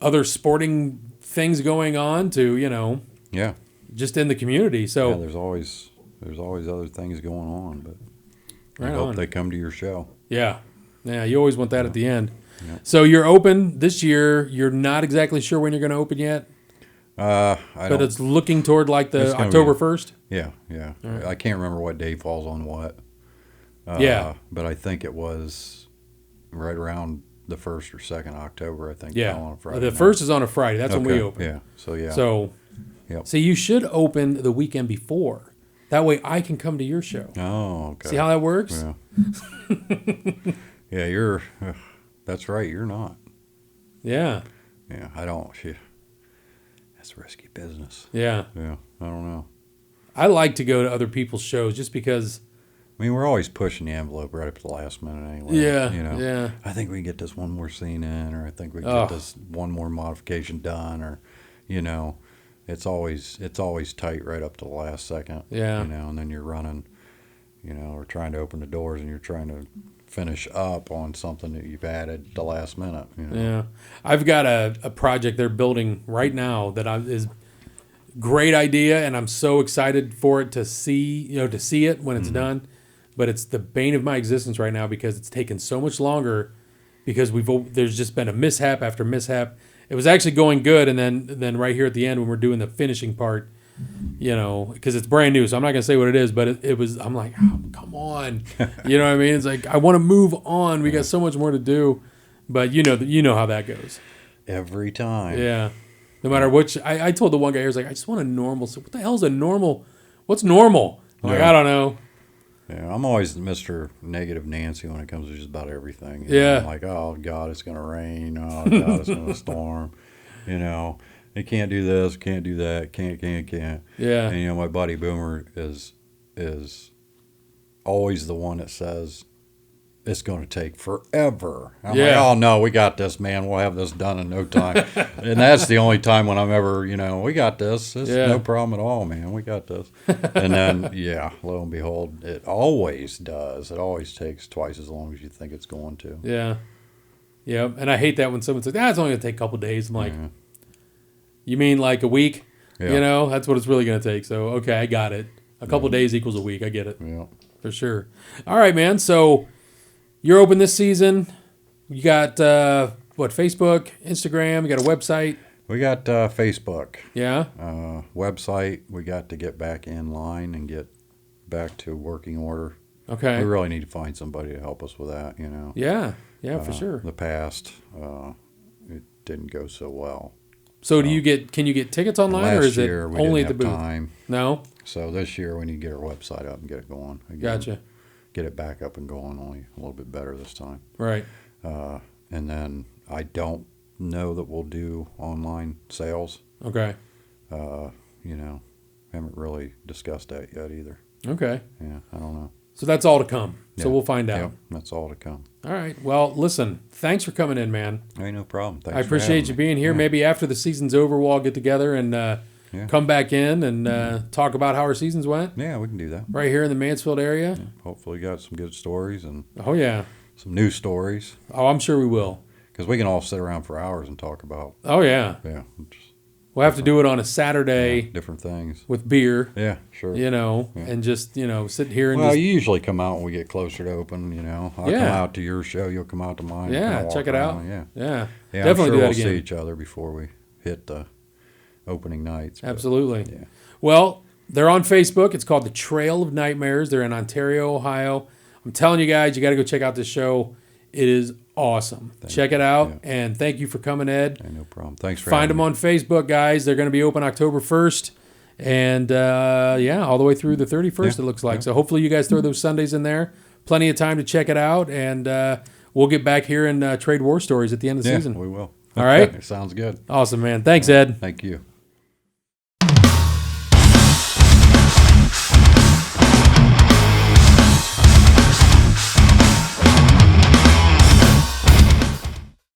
Speaker 1: other sporting things going on to,
Speaker 2: Yeah.
Speaker 1: just in the community. So
Speaker 2: Yeah, there's always other things going on, but I
Speaker 1: Right
Speaker 2: hope
Speaker 1: on.
Speaker 2: they come to your show.
Speaker 1: yeah, you always want that at the end.
Speaker 2: Yeah.
Speaker 1: So you're open this year. You're not exactly sure when you're going to open yet,
Speaker 2: I
Speaker 1: but
Speaker 2: don't.
Speaker 1: it's looking toward like
Speaker 2: It's
Speaker 1: the
Speaker 2: gonna
Speaker 1: October
Speaker 2: be-
Speaker 1: 1st.
Speaker 2: Yeah.
Speaker 1: Right.
Speaker 2: I can't remember what day falls on what.
Speaker 1: Yeah.
Speaker 2: But I think it was right around the 1st or 2nd October. I think.
Speaker 1: Yeah.
Speaker 2: fell on a Friday
Speaker 1: The
Speaker 2: night.
Speaker 1: first is on a Friday. That's when we
Speaker 2: Okay,
Speaker 1: open.
Speaker 2: Yeah. So yeah.
Speaker 1: So,
Speaker 2: Yep.
Speaker 1: so you should open the weekend before. That way I can come to your show.
Speaker 2: Oh, okay.
Speaker 1: See how that works?
Speaker 2: Yeah. Yeah, you're. That's right. You're not.
Speaker 1: Yeah.
Speaker 2: Yeah, I don't. Shit. That's risky business.
Speaker 1: Yeah.
Speaker 2: Yeah, I don't know.
Speaker 1: I like to go to other people's shows just because.
Speaker 2: I mean, we're always pushing the envelope right up to the last minute anyway.
Speaker 1: Yeah.
Speaker 2: You know, I think we can get this one more scene in, or I think we can
Speaker 1: Oh.
Speaker 2: get this one more modification done, or, it's always tight right up to the last second.
Speaker 1: Yeah.
Speaker 2: And then you're running, or trying to open the doors, and you're trying to finish up on something that you've added the last minute.
Speaker 1: Yeah. I've got a project they're building right now that is great idea, and I'm so excited for it to see it when it's done. But it's the bane of my existence right now because it's taken so much longer because there's just been a mishap after mishap. It was actually going good, and then right here at the end when we're doing the finishing part, because it's brand new, so I'm not gonna say what it is, but it was. I'm like, oh, come on, you know what I mean? It's like I want to move on. We got so much more to do, but you know how that goes.
Speaker 2: Every time.
Speaker 1: Yeah, no matter which. I told the one guy, he was like, I just want a normal. So what the hell is a normal? What's normal? I'm like,
Speaker 2: Yeah.
Speaker 1: I don't know.
Speaker 2: Yeah, I'm always Mr. Negative Nancy when it comes to just about everything.
Speaker 1: Yeah.
Speaker 2: I'm like, oh, God, it's going to rain. Oh, God, it's going to storm. They can't do this, can't do that, can't.
Speaker 1: Yeah.
Speaker 2: And, my buddy Boomer is always the one that says, it's going to take forever. I'm like, oh, no, we got this, man. We'll have this done in no time. And that's the only time when I'm ever, we got this. It's no problem at all, man. We got this. And then, lo and behold, it always does. It always takes twice as long as you think it's going to.
Speaker 1: Yeah. Yeah. And I hate that when someone says, it's only going to take a couple days. I'm like, you mean like a week?
Speaker 2: Yeah.
Speaker 1: That's what it's really going to take. So, okay, I got it. A couple days equals a week. I get it.
Speaker 2: Yeah.
Speaker 1: For sure. All right, man. So you're open this season. You got, Facebook, Instagram. You got a website.
Speaker 2: We got Facebook.
Speaker 1: Yeah.
Speaker 2: Website. We got to get back in line and get back to working order.
Speaker 1: Okay.
Speaker 2: We really need to find somebody to help us with that,
Speaker 1: Yeah. Yeah, for sure.
Speaker 2: The past, it didn't go so well.
Speaker 1: So can you get tickets online, or is it
Speaker 2: year, we
Speaker 1: only at
Speaker 2: didn't
Speaker 1: the
Speaker 2: have
Speaker 1: booth?
Speaker 2: Time.
Speaker 1: No?
Speaker 2: So this year we need to get our website up and get it going. Again.
Speaker 1: Gotcha.
Speaker 2: Get it back up and going, only a little bit better this time.
Speaker 1: Right.
Speaker 2: And then I don't know that we'll do online sales.
Speaker 1: Okay.
Speaker 2: Haven't really discussed that yet either.
Speaker 1: Okay.
Speaker 2: Yeah, I don't know.
Speaker 1: So that's all to come. So
Speaker 2: Yeah.
Speaker 1: we'll find out.
Speaker 2: Yep, that's all to come.
Speaker 1: All right. Well, listen, thanks for coming in, man.
Speaker 2: Ain't no problem. Thanks
Speaker 1: I
Speaker 2: for
Speaker 1: appreciate
Speaker 2: having
Speaker 1: you
Speaker 2: me.
Speaker 1: being here.
Speaker 2: Yeah.
Speaker 1: Maybe after the season's over, we'll all get together and come back in and talk about how our seasons went
Speaker 2: Yeah, we can do that.
Speaker 1: right here in the Mansfield area.
Speaker 2: Hopefully, got some good stories and
Speaker 1: Oh, yeah.
Speaker 2: some new stories
Speaker 1: Oh, I'm sure we will.
Speaker 2: because we can all sit around for hours and talk about.
Speaker 1: Oh, yeah.
Speaker 2: Yeah, just
Speaker 1: We'll have to do it on a Saturday
Speaker 2: different things.
Speaker 1: with beer.
Speaker 2: Yeah, sure.
Speaker 1: And just sit here and
Speaker 2: Well,
Speaker 1: just
Speaker 2: you usually come out when we get closer to open. I'll come out to your show. You'll come out to mine.
Speaker 1: check it out.
Speaker 2: Yeah,
Speaker 1: yeah,
Speaker 2: yeah.
Speaker 1: definitely
Speaker 2: I'm sure
Speaker 1: do that
Speaker 2: we'll
Speaker 1: again.
Speaker 2: see each other before we hit the opening nights.
Speaker 1: Absolutely.
Speaker 2: Yeah.
Speaker 1: Well, they're on Facebook. It's called the Trail of Nightmares. They're in Ontario, Ohio. I'm telling you guys, you got to go check out this show. It is awesome. Check it out, and thank you for coming, Ed.
Speaker 2: Hey, no problem. Thanks for
Speaker 1: Find
Speaker 2: having
Speaker 1: them on Facebook, guys. They're going to be open October 1st, and all the way through the 31st, it looks like. So hopefully you guys throw those Sundays in there. Plenty of time to check it out, and we'll get back here and trade war stories at the end of the season.
Speaker 2: We will.
Speaker 1: All right?
Speaker 2: Sounds good.
Speaker 1: Awesome, man. Thanks, Ed.
Speaker 2: Thank you.